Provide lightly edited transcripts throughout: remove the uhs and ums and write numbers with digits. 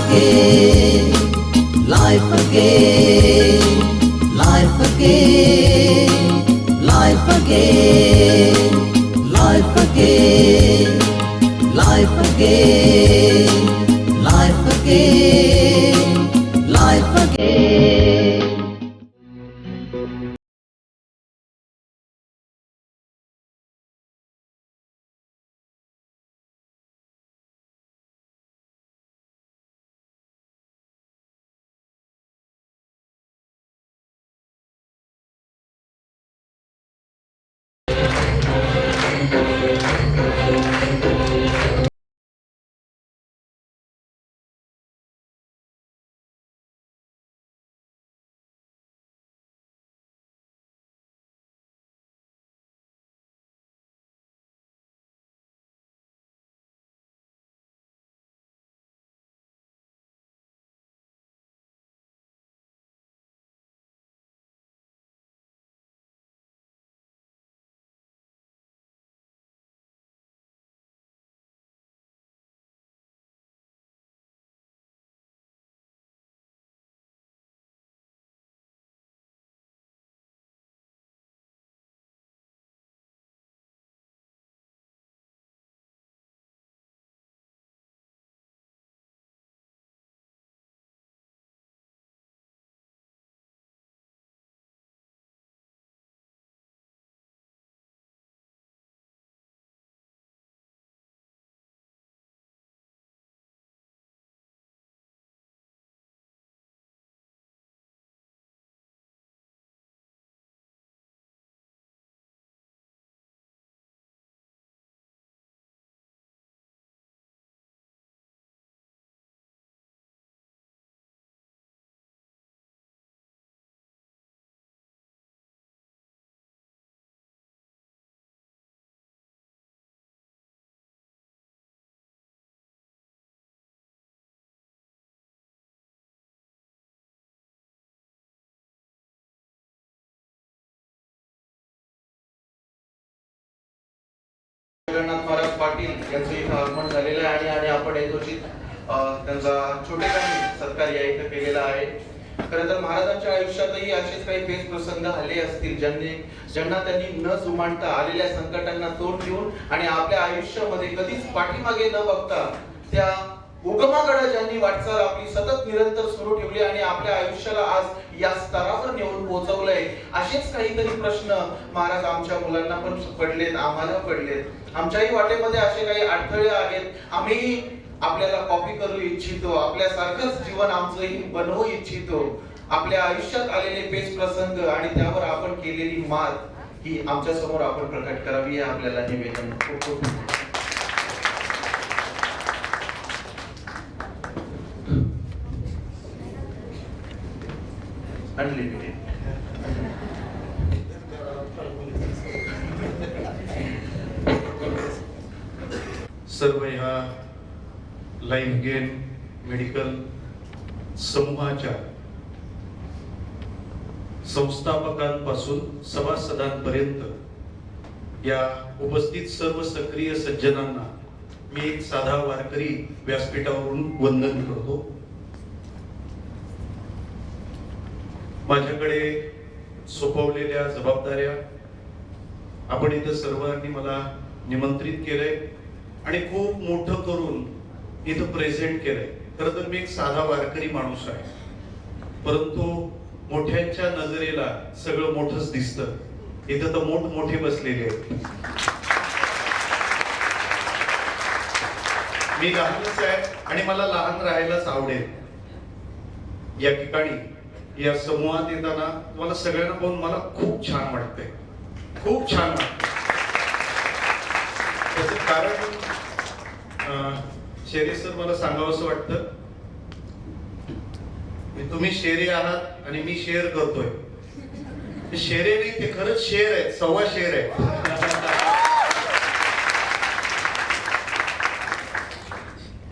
again, life again, life again, life again, life again, life again, life again, life again. Jagannath Maharaj Patil यांचं इथं आगमन झालेलं आहे आणि आपण यथोचित त्यांचा छोटेखानी सत्कार या इथं केलेला आहे. खरं तर महाराजांच्या आयुष्यातही असेच काही पेच प्रसंग आले असतील ज्यांना त्यांनी न जुमानता आलेल्या संकटांना तोंड देऊन आणि आपल्या आयुष्यामध्ये कधीच पाठीमागे न बघता त्या उगमाकडे ज्यांनी वाटचाल आपली सतत निरंतर सुरू ठेवली आणि आपल्या आयुष्याला आज या स्तरावर नेऊन पोहोचवलंय. असेच काहीतरी प्रश्न महाराज आमच्या मुलांना पण पडलेत, आम्हाला पडलेत. आमच्याही वाटेमध्ये असे काही अडथळे आहेत. आम्ही आपल्याला कॉपी करू इच्छितो, आपल्या सारखंच जीवन आमचंही बनवू इच्छितो. आपल्या आयुष्यात आलेले पेच प्रसंग आणि त्यावर आपण केलेली मात ही आमच्या समोर आपण प्रकट करावी हे आपल्याला निवेदन. खूप खूप अनलिमिटेड. सर्व ह्या लाईफ गेन मेडिकल समूहाच्या संस्थापकांपासून सभासदांपर्यंत या उपस्थित सर्व सक्रिय सज्जनांना मी एक साधा वारकरी व्यासपीठावरून वंदन करतो. माझ्याकडे सोपवलेल्या जबाबदाऱ्या आपण इथं सर्वांनी मला निमंत्रित केलंय आणि खूप मोठं करून इथं प्रेझेंट केलंय. खरं तर मी एक साधा वारकरी माणूस आहे, परंतु मोठ्यांच्या नजरेला सगळं मोठंच दिसतं. इथं तर मोठे बसलेले आहेत. मी लहानच आहे आणि मला लहान राहायलाच आवडेल. या ठिकाणी या समूहात येताना तुम्हाला सगळ्यांना पाहून मला खूप छान वाटतंय, खूप छान वाटतंय. त्याचं कारण शेरे सर मला सांगावंसं वाटतं, तुम्ही शेरे आहात आणि मी शेअर करतोय. शेरे नाही, ते खरंच शेर आहेत, सव्वा शेर आहेत.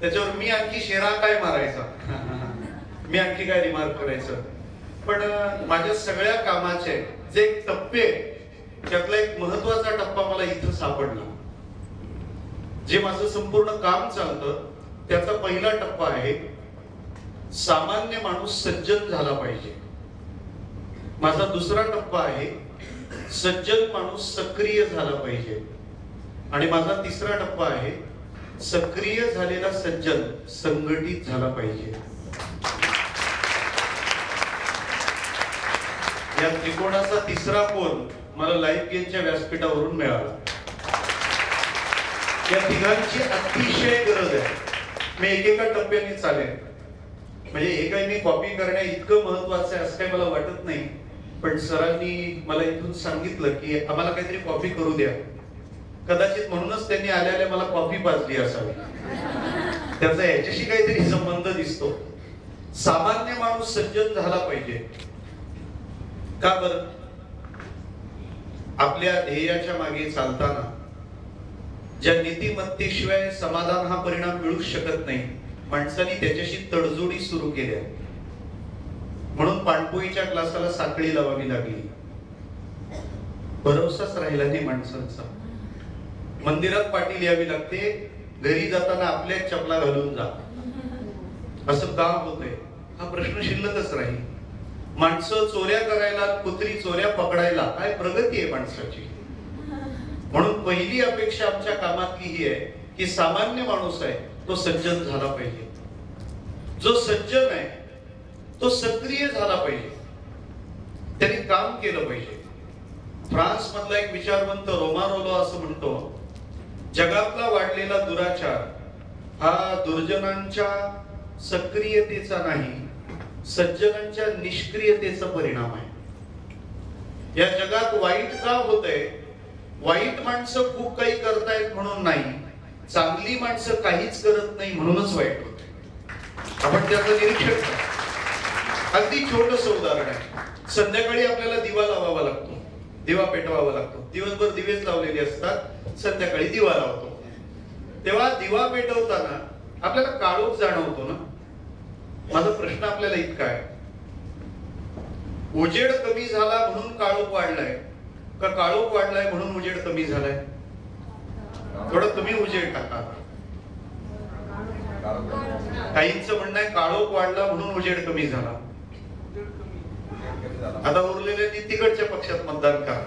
त्याच्यावर मी आणखी शेरा काय मारायचा, मी आणखी काय रिमार्क करायचं. पण माझ्या सगळ्या कामाचे जे टप्पे, त्यातला एक महत्वाचा टप्पा मला इथं सापडला. जे माझं संपूर्ण काम चालतं त्याचा पहिला टप्पा आहे सामान्य माणूस सज्जन झाला पाहिजे. माझा दुसरा टप्पा आहे सज्जन माणूस सक्रिय झाला पाहिजे. आणि माझा तिसरा टप्पा आहे सक्रिय झालेला सज्जन संघटित झाला पाहिजे. या त्रिकोणाचा तिसरा कोन मला लाईफ गेनच्या व्यासपीठावरून मिळाला. या तिघांची अतिशय गरज आहे. मी एकेका टप्प्याने चालेल, म्हणजे हे काही मी कॉपी करण्या इतकं महत्वाचं आहे असं काही मला वाटत नाही. पण सरांनी मला इथून सांगितलं की आम्हाला काहीतरी कॉपी करू द्या. कदाचित म्हणूनच त्यांनी आल्याला मला कॉफी पाजली असावी. त्याचा याच्याशी काहीतरी संबंध दिसतो. सामान्य माणूस सज्जन झाला पाहिजे. का बरं? आपल्या ध्येयाच्या मागे चालताना ज्या नीतिमत्तेशिवाय समाधान हा परिणाम मिळू शकत नाही, माणसाने त्याच्याशी तडजोडी सुरू केल्या. म्हणून पाणपोईच्या क्लासाला साखळी लावावी लागली. भरोसाच राहिला नाही माणसांचा. मंदिरात पाटी लिहावी लागते, घरी जाताना आपल्या चपला घालून जा. असं का होतंय हा प्रश्न शिल्लकच राहील. माणसं चोऱ्या करायला, कुत्री चोऱ्या पकडायला, काय प्रगती आहे माणसाची. म्हणून पहिली अपेक्षा आमच्या कामातली ही आहे की सामान्य माणूस आहे तो सज्जन झाला पाहिजे. जो सज्जन आहे तो सक्रिय झाला पाहिजे. त्यांनी काम केलं पाहिजे. फ्रान्स मधला एक विचारवंत रोमारोलो असं म्हणतो, जगातला वाढलेला दुराचार हा दुर्जनांच्या सक्रियतेचा नाही, सज्जनांच्या निष्क्रियतेचा परिणाम आहे. या जगात वाईट का होतंय? वाईट माणसं खूप काही करतायत म्हणून नाही, चांगली माणसं काहीच करत नाही म्हणूनच वाईट होते. आपण त्याचं निरीक्षण करा. अगदी छोटस उदाहरण आहे. संध्याकाळी आपल्याला दिवा लावावा लागतो, दिवा पेटवावा लागतो. दिवसभर दिवेच लावलेले असतात, संध्याकाळी दिवा लावतो. तेव्हा दिवा पेटवताना आपल्याला काळोख जाणवतो ना. माझा प्रश्न आपल्याला इतका आहे, उजेड कमी झाला म्हणून काळोख वाढलाय का काळोख वाढलाय म्हणून उजेड कमी झालाय? थोडं कमी उजेड टाका. काहींचं म्हणणं आहे काळोख वाढला म्हणून उजेड कमी झाला. आता उरलेल्यांनी तिकडच्या पक्षात मतदान करा.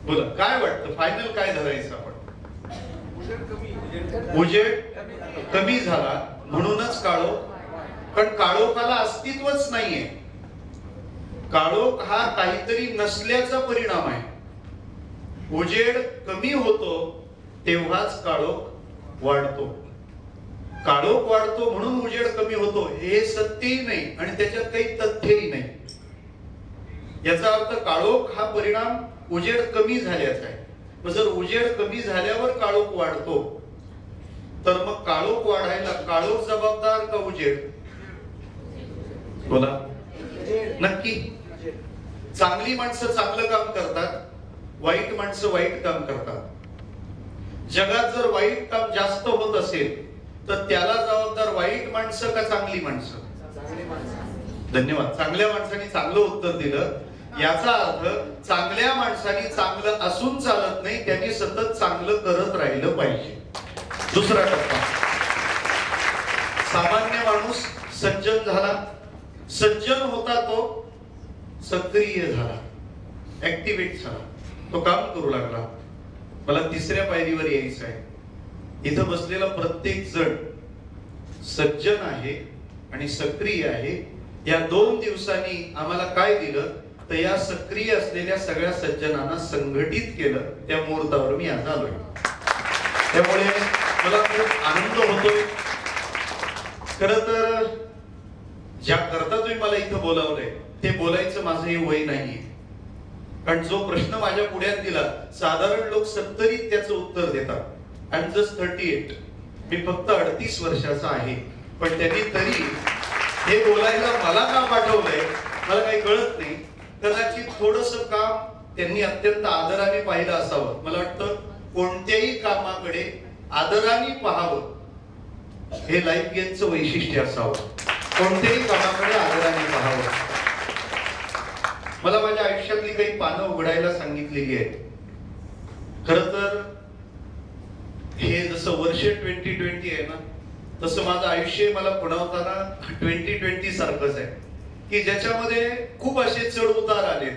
बोला काय वाटतं, फायनल काय धरायचं आपण? उजेड कमी झाला म्हणूनच काळोख. पण काळोखाला अस्तित्वच नाहीये. काळोख हा काहीतरी नसल्याचा परिणाम आहे. उजेड कमी होतो तेव्हाच काळोख वाढतो. काळोख वाढतो म्हणून उजेड कमी होतो हे सत्यही नाही आणि त्याच्यात काही तथ्यही नाही. याचा अर्थ काळोख हा परिणाम उजेड कमी झाल्याचा आहे. मग जर उजेड कमी झाल्यावर काळोख वाढतो तर मग काळोख वाढायला काळोख जबाबदार का उजेड? बोला नक्की. चांगली माणसं चांगलं काम करतात, वाईट माणसं वाईट काम करतात. जगात जर वाईट काम जास्त होत असेल तर त्याला जबाबदार वाईट माणसं का चांगली माणसं? धन्यवाद. चांगल्या माणसाने चांगलं उत्तर दिलं. याचा अर्थ चांगल्या माणसाने चांगलं असून चालत नाही, त्यांनी सतत चांगलं करत राहिलं पाहिजे. दुसरा टप्पा, सामान्य माणूस सज्जन झाला. सज्जन होता तो सक्रिय झाला, ऍक्टिव्हेट झाला, तो काम करू लागला. मला तिसऱ्या पायरीवर यायचं आहे. इथं बसलेला प्रत्येक जण सज्जन आहे आणि सक्रिय आहे. या 2 दिवसांनी आम्हाला काय दिलं तर या सक्रिय असलेल्या सगळ्या सज्जनांना संघटित केलं. त्या मुहूर्तावर मी आज आलोय. त्यामुळे मला खूप आनंद होतोय. खर तर ज्या करता तुम्ही मला इथं बोलावलंय ते बोलायचं माझं हे वय नाहीये. कारण जो प्रश्न माझ्या पुढ्यात दिला साधारण लोक 70 त्याचं उत्तर देतात. I am just 38. मी फक्त 38 वर्षाचा आहे. पण त्यांनी तरी हे बोलायला मला का पाठवलंय मला काही कळत नाही. कदाचित थोडंसं काम त्यांनी अत्यंत आदराने पाहिलं असावं. मला वाटतं कोणत्याही कामाकडे आदराने पाहावं हे लाईफ गेनचं वैशिष्ट्य असावं. कोणत्याही कामाकडे आदराने पाहावं. मला माझ्या आयुष्यातली काही पानं उघडायला सांगितलेली आहेत. खर तर हे जसं वर्ष 2020 आहे ना तसं माझं आयुष्य मला पुनवताना 2020 सारखंच आहे की ज्याच्यामध्ये खूप असे चढ उतार आले,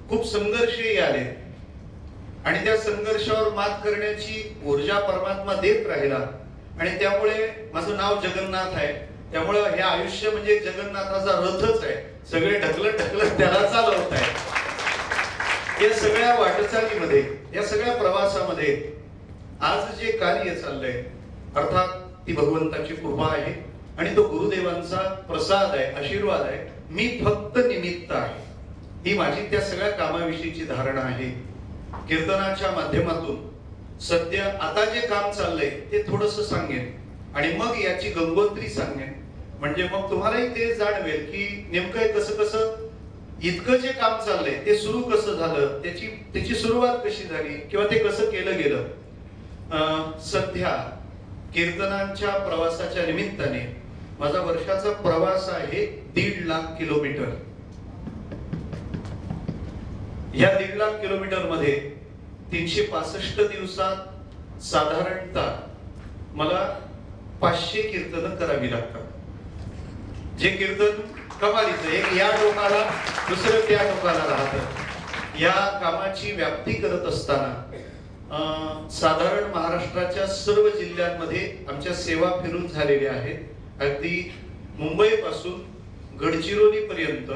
खूप संघर्षही आले आणि त्या संघर्षावर मात करण्याची ऊर्जा परमात्मा देत राहिला आणि त्यामुळे माझं नाव जगन्नाथ आहे. त्यामुळे हे आयुष्य म्हणजे जगन्नाथाचा रथच आहे, सगळे ढकलत ढकलत त्याला चालवत आहे. या सगळ्या वाटचालीमध्ये, या सगळ्या प्रवासामध्ये आज जे कार्य चाललंय अर्थात ती भगवंताची कृपा आहे आणि तो गुरुदेवांचा प्रसाद आहे, आशीर्वाद आहे. मी फक्त निमित्त आहे, ही माझी त्या सगळ्या कामाविषयीची धारणा आहे. कीर्तनाच्या माध्यमातून सध्या आता जे काम चाललंय ते थोडस सांगेन आणि मग याची गंगोत्री सांगेन, म्हणजे मग तुम्हालाही ते जाणवेल की नेमकं कसं कसं इतकं जे काम चाललंय ते सुरू कसं झालं, त्याची सुरुवात कशी झाली किंवा ते कसं केलं गेलं. सध्या कीर्तनांच्या प्रवासाच्या निमित्ताने माझा वर्षाचा प्रवास आहे 1.5 लाख किलोमीटर. या 1.5 लाख किलोमीटर मध्ये 365 दिवसात साधारणतः मला 500 कीर्तन करावी लागतात. जे कीर्तन कमालीचं, एक या टोकाला दुसरं त्या टोकाला राहतं. या कामाची व्याप्ती करत असताना साधारण महाराष्ट्राच्या सर्व जिल्ह्यांमध्ये आमच्या सेवा फिरून झालेल्या आहेत. अगदी मुंबई पासून गडचिरोली पर्यंत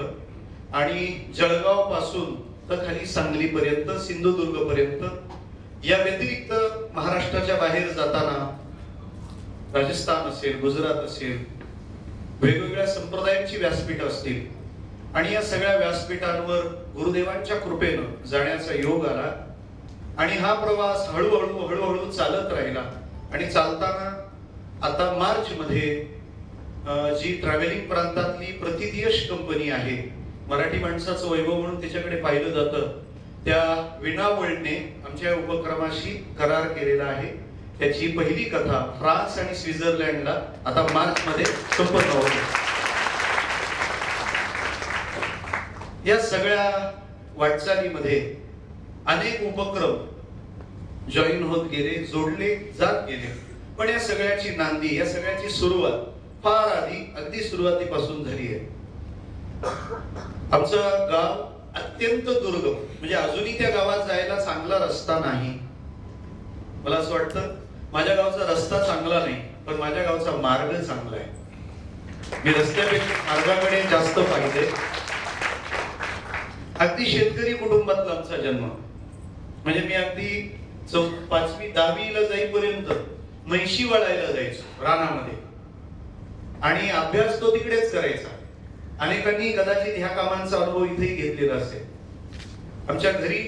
आणि जळगाव पासून तर खाली सांगली पर्यंत, सिंधुदुर्ग पर्यंत. या व्यतिरिक्त महाराष्ट्राच्या बाहेर जाताना राजस्थान असेल, गुजरात असेल, वेगवेगळ्या संप्रदायांची व्यासपीठ असतील आणि या सगळ्या व्यासपीठांवर गुरुदेवांच्या कृपेनं जाण्याचा योग आला आणि हा प्रवास हळूहळू चालत राहिला. आणि चालताना आता मार्च मध्ये जी ट्रॅव्हलिंग प्रांतातली प्रतिदियश कंपनी आहे, मराठी माणसाचं वैभव म्हणून त्याच्याकडे पाहिलं जातं, त्या वीणा वर्ल्डने आमच्या उपक्रमाशी करार केलेला आहे. त्याची पहिली कथा फ्रान्स आणि स्वित्झर्लंडला आता मार्च मध्ये संपन्न होते. या सगळ्या वाटचालीमध्ये अनेक उपक्रम जॉईन होत गेले, जोडले जात गेले. पण या सगळ्याची नांदी, या सगळ्याची सुरुवात फार आधी, अगदी सुरुवातीपासून झाली आहे. आमचं गाव अत्यंत दुर्गम, म्हणजे अजूनही त्या गावात जायला चांगला रस्ता नाही. मला असं वाटतं माझ्या गावचा रस्ता चांगला नाही, पण माझ्या गावचा मार्ग चांगला आहे. मी रस्त्यापेक्षा मार्गाकडे जास्त पाहिजे. अगदी शेतकरी कुटुंबातला आमचा जन्म, म्हणजे मी अगदी 5वी 10वी ला जाईपर्यंत म्हैशी वळायला जायचो रानामध्ये आणि अभ्यास तो तिकडेच करायचा. अनेकांनी कदाचित ह्या कामांचा अनुभव इथेही घेतलेला असेल. आमच्या घरी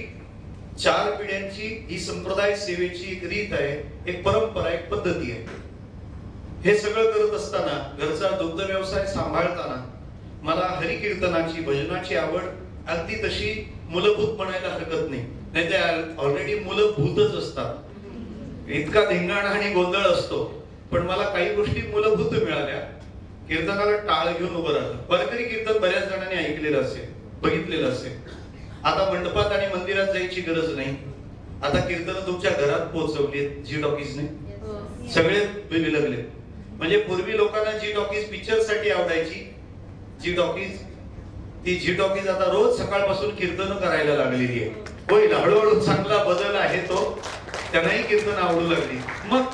4 पिढ्यांची ही संप्रदाय सेवेची एक रीत आहे, एक परंपरा, एक पद्धती आहे. हे सगळं करत असताना, घरचा दुग्ध व्यवसाय सांभाळताना मला हरिकीर्तनाची, भजनाची आवड अगदी तशी मूलभूत म्हणायला हरकत नाही. नाही ते ऑलरेडी मूलभूतच असतात, इतका धिंगाणा आणि गोंधळ असतो. पण मला काही गोष्टी मूलभूत मिळाल्या. कीर्तनाला टाळ घेऊन उभं राहतं. वारकरी कीर्तन बऱ्याच जणांनी ऐकलेलं असेल, बघितलेलं असेल. आता मंडपात आणि मंदिरात जायची गरज नाही. आता कीर्तन तुमच्या घरात पोहोचवलीत जी टॉकीजने, सगळे विलगले. म्हणजे पूर्वी लोकांना जी टॉकीज पिक्चर साठी आवडायची, जी टॉकीज, ती जी टॉकीज आता रोज सकाळपासून कीर्तन करायला लागलेली आहे. होईल, हळूहळू चांगला बदल आहे तो, त्यांनाही कीर्तन आवडू लागली. मग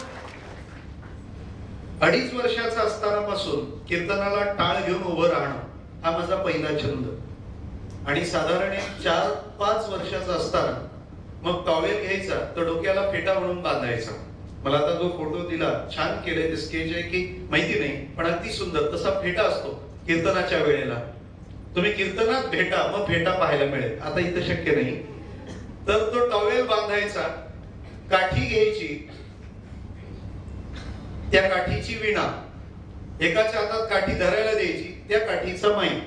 2.5 वर्षाचा असतानापासून कीर्तनाला टाळ घेऊन उभं राहणं हा माझा पहिला छंद. आणि साधारण 4-5 वर्षाचा असताना मग टॉवेल घ्यायचा, तर डोक्याला फेटा म्हणून बांधायचा. मला आता जो फोटो दिला, छान केलंय, ते स्केच आहे की माहिती नाही, पण अगदी सुंदर तसा फेटा असतो कीर्तनाच्या वेळेला. तुम्ही कीर्तनात भेटा, मग फेटा पाहायला मिळेल. आता इथं शक्य नाही. तर तो टॉवेल बांधायचा, काठी घ्यायची, त्या काठीची विणा, एकाच्या हातात काठी धरायला द्यायची, त्या काठीचा माईक,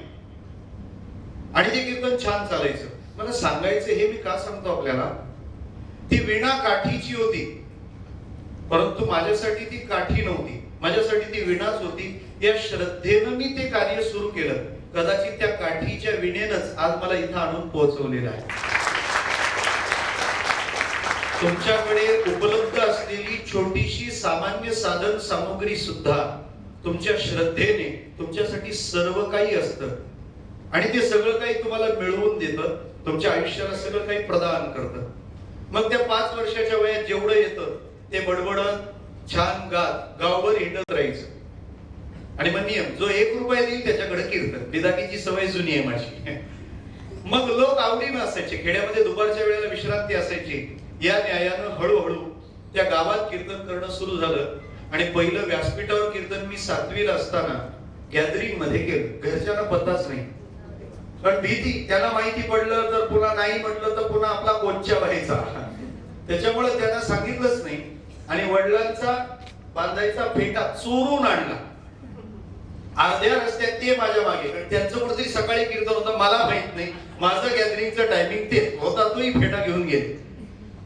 आणि ते कीर्तन छान चालायचं. मला सांगायचं हे मी का सांगतो आपल्याला, ती विणा काठीची होती, परंतु माझ्यासाठी ती काठी नव्हती, माझ्यासाठी ती विणाच होती. या श्रद्धेनं मी ते कार्य सुरू केलं. कदाचित त्या काठीच्या विणेनच आज मला इथं आणून पोहोचवलेलं आहे. तुमच्याकडे उपलब्ध असलेली छोटीशी सामान्य साधन सामुग्री सुद्धा तुमच्या श्रद्धेने तुमच्यासाठी सर्व काही असतं आणि ते सगळं काही तुम्हाला मिळवून देतं, तुमच्या आयुष्याला सगळं काही प्रदान करतं. मग त्या 5 वर्षाच्या वयात जेवढं येतं ते बडबडत छान गात गावभर हिंडत राहायचं. आणि मग नियम, जो 1 रुपया देईल त्याच्याकडे कीर्तन. बिदाकीची सवय जुनी आहे माझी. मग लोक आवडीनं असायचे. खेड्यामध्ये दुपारच्या वेळेला विश्रांती असायची. या न्यायानं हळूहळू त्या गावात कीर्तन करणं सुरू झालं. आणि पहिलं व्यासपीठावर कीर्तन मी 7वीला असताना गॅदरिंग मध्ये केलं. घरच्यांना पताच नाही, पण भीती, त्याला माहिती पडलं तर पुन्हा नाही म्हटलं तर पुन्हा आपला कोच्च्या व्हायचा. त्याच्यामुळे त्यांना सांगितलंच नाही. आणि वडिलांचा बांधायचा फेटा चोरून आणला. अर्ध्या रस्त्यात ते माझ्या मागे, कारण त्यांचं कुठेतरी सकाळी कीर्तन होतं, मला माहित नाही. माझं गॅदरिंगचं टायमिंग ते होता, तोही फेटा घेऊन गेले.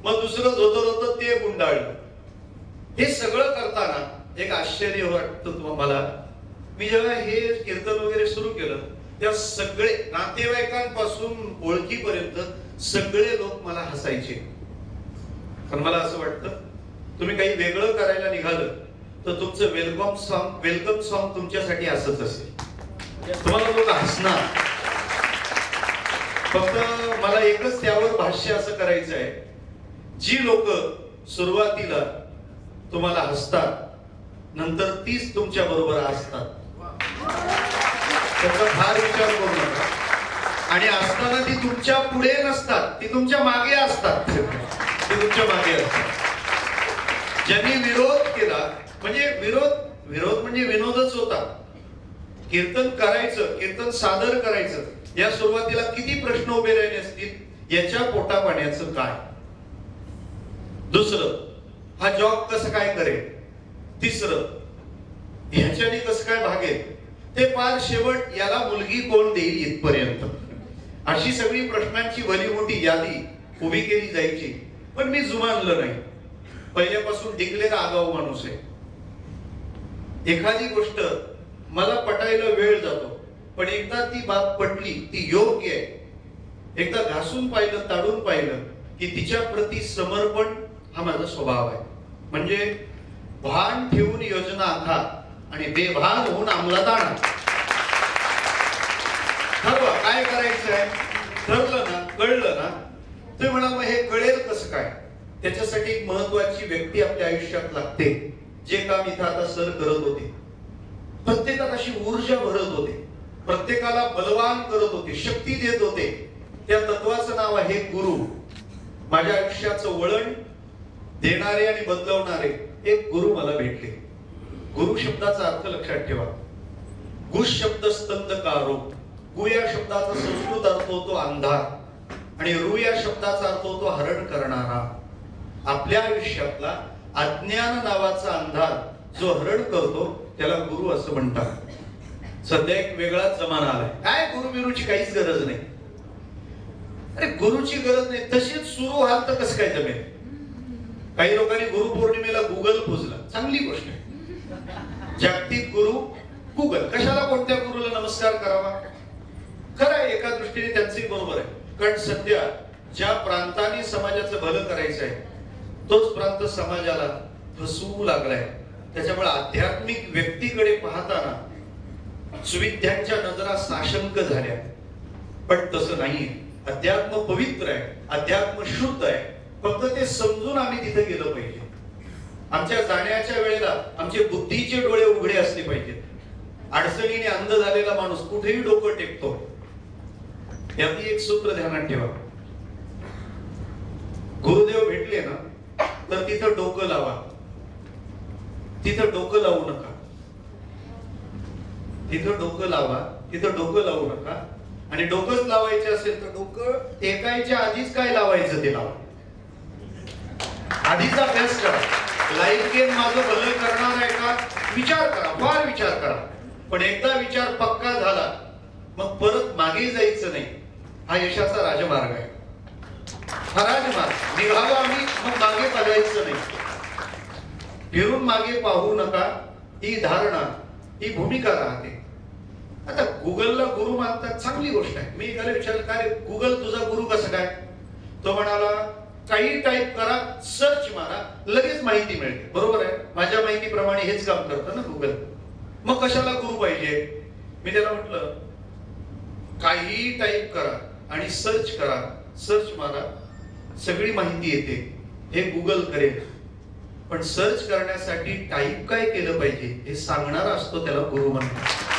मग दुसरं धोतर होतं ते गुंडाळलं. हे सगळं करताना एक आश्चर्य वाटतं तुम्हाला. मी जेव्हा हे कीर्तन वगैरे सुरू केलं तेव्हा सगळे नातेवाईकांपासून ओळखीपर्यंत सगळे लोक मला हसायचे. पण मला असं वाटतं तुम्ही काही वेगळं करायला निघालं तर तुमचं वेलकम सॉन्ग तुमच्यासाठी असंच असेल. तुम्हाला लोक हसणार. फक्त मला एकच त्यावर भाष्य असं करायचं आहे, जी लोक सुरुवातीला तुम्हाला हसतात नंतर तीच तुमच्या बरोबर असतात. त्याचा फार विचार करू नका. आणि असताना ती तुमच्या पुढे नसतात, ती तुमच्या मागे असतात. ती तुमच्या मागे असतात. ज्यांनी विरोध केला, म्हणजे विरोध म्हणजे विनोदच होता. कीर्तन करायचं, कीर्तन सादर करायचं, या सुरुवातीला किती प्रश्न उभे राहिले असतील, याच्या पोटापाण्याचं काय. दुसरं, हा जॉब कसं काय करेल. तिसरं, ह्याच्याने कसं काय भागेल. ते पार शेवट, याला मुलगी कोण देईल इथपर्यंत. अशी सगळी प्रश्नांची भली मोठी यादी उभी केली जायची. पण मी जुमानलं नाही. पहिल्यापासून डिकलेला आगाऊ माणूस आहे. एखादी गोष्ट मला पटायला वेळ जातो, पण एकदा ती बाब पटली, ती योग्य आहे, एकदा घासून पाहिलं, ताडून पाहिलं की तिच्या प्रती समर्पण हा माझा स्वभाव आहे. म्हणजे भान ठेवून योजना आखा आणि बेभान होऊन अंमलात आणा. ठरवा काय करायचं आहे. ठरलं ना, कळलं ना, तुम्ही म्हणाल मग हे कळेल कसं काय. त्याच्यासाठी एक महत्वाची व्यक्ती आपल्या आयुष्यात लागते. जे काम इथं आता सर करत होते, प्रत्येकात अशी ऊर्जा भरत होते, प्रत्येकाला बलवान करत होते, शक्ती देत होते. त्या तत्वाचं नाव आहे गुरु. माझ्या आयुष्याचं वळण देणारे आणि बदलवणारे एक गुरु मला भेटले. गुरु शब्दाचा अर्थ लक्षात ठेवा. गुश शब्द स्तंभकारो. गु या शब्दाचा संस्कृत अर्थ होतो अंधार आणि रु या शब्दाचा अर्थ होतो हरण करणारा. आपल्या आयुष्यातला अज्ञान नावाचा अंधार जो हरण करतो त्याला गुरु असं म्हणतात. सध्या एक वेगळाच जमाना आलाय. काय गुरु बिरूची काहीच गरज नाही. अरे गुरुची गरज नाही, तशीच सुरू व्हाल तर कसं काय जमेल. काही लोकांनी गुरुपौर्णिमेला गुगल पुजला, चांगली गोष्ट आहे. जागतिक गुरु गुगल. कशाला कोणत्या गुरुला नमस्कार करावा. खरं आहे, एका दृष्टीने त्यांचंही बरोबर आहे. कारण सध्या ज्या प्रांताने समाजाचं भलं करायचं आहे तोच प्रांत समाजाला फसवू लागलाय. त्याच्यामुळे आध्यात्मिक व्यक्तीकडे पाहताना सुविद्यांच्या नजरा साशंक झाल्या. पण तसं नाहीये. अध्यात्म पवित्र आहे, अध्यात्म शुद्ध आहे. फक्त ते समजून आम्ही तिथे गेलो पाहिजे. आमच्या जाण्याच्या वेळेला आमचे बुद्धीचे डोळे उघडे असले पाहिजेत. अडचणीने अंध झालेला माणूस कुठेही डोकं टेकतो. यातही एक सूत्र ध्यानात ठेवा. गुरुदेव भेटले ना तर तिथं डोकं लावा, तिथं डोकं लावू नका. तिथं डोकं लावा, तिथं डोकं लावू नका. आणि डोकंच लावायचे असेल तर डोकं टेकायच्या आधीच काय लावायचं ते लावा. आधीच अभ्यास करा. लाईफ गेम माझं भलं करणार आहे का विचार करा, फार विचार करा. पण एकदा विचार पक्का झाला मग परत मागे जायचं नाही. हा यशाचा राजमार्ग आहे. हा राजमार्ग निघालो आम्ही, मग मागे बघायचं नाही. फिरून मागे पाहू नका, ही धारणा, ही भूमिका राहते. आता गुगलला गुरु मानतात, चांगली गोष्ट आहे. मी एकाला विचारलं काय गुगल तुझा गुरु कसं काय. तो म्हणाला काही टाईप करा, सर्च मारा, लगेच माहिती मिळते. बरोबर आहे? माझ्या माहितीप्रमाणे हेच काम करतं ना गुगल. मग कशाला गुरु पाहिजे? मी त्याला म्हटलं काही टाईप करा आणि सर्च करा, सर्च मारा, सगळी माहिती येते, हे गुगल करेल. पण सर्च करण्यासाठी टाईप काय केलं पाहिजे हे सांगणारा असतो त्याला गुरु म्हणतात.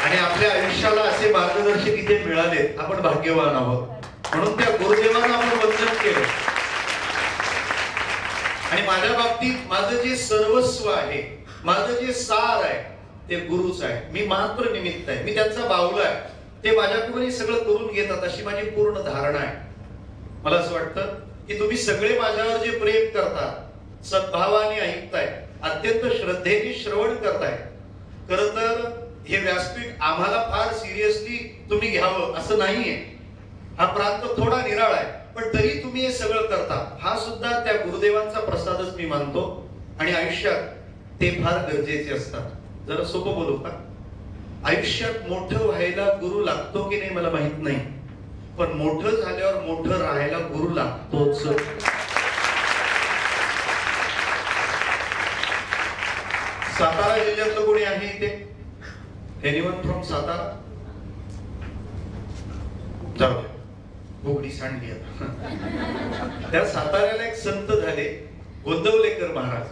आणि आपल्या आयुष्याला असे मार्गदर्शक इथे मिळाले, आपण भाग्यवान आहोत. म्हणून त्या गुरुदेवांना आपण वंदन केलं. आणि माझ्या बाबतीत माझं जे सर्वस्व आहे, माझं जे सार आहे ते गुरुच आहे. मी मात्र निमित्त आहे, मी त्यांचा बाहुला आहे. ते माझ्याकडून सगळं करून घेतात अशी माझी पूर्ण धारणा आहे. मला असं वाटतं की तुम्ही सगळे माझ्यावर जे प्रेम करता, सद्भावाने ऐकताय, अत्यंत श्रद्धेने श्रवण करताय. खर तर हे व्यासपीठ आम्हाला फार सिरियसली तुम्ही घ्यावं असं नाहीये. हा प्रांत थोडा निराळा आहे, पण तरी तुम्ही हे सगळं करता, हा सुद्धा त्या गुरुदेवांचा प्रसादच मी मानतो. आणि आयुष्यात ते फार गरजेचे असतात. जरा सोपं बोलू का? आयुष्यात मोठं व्हायला गुरु लागतो की नाही मला माहित नाही, पण मोठं झाल्यावर मोठं राहायला गुरु लागतोच. सातारा जिल्ह्यातलं कोणी आहे इथे? Anyone from Satara? जाऊ द्या, बुगडी सांडली आता. त्या साताऱ्याला एक संत झाले, गोंदवलेकर महाराज.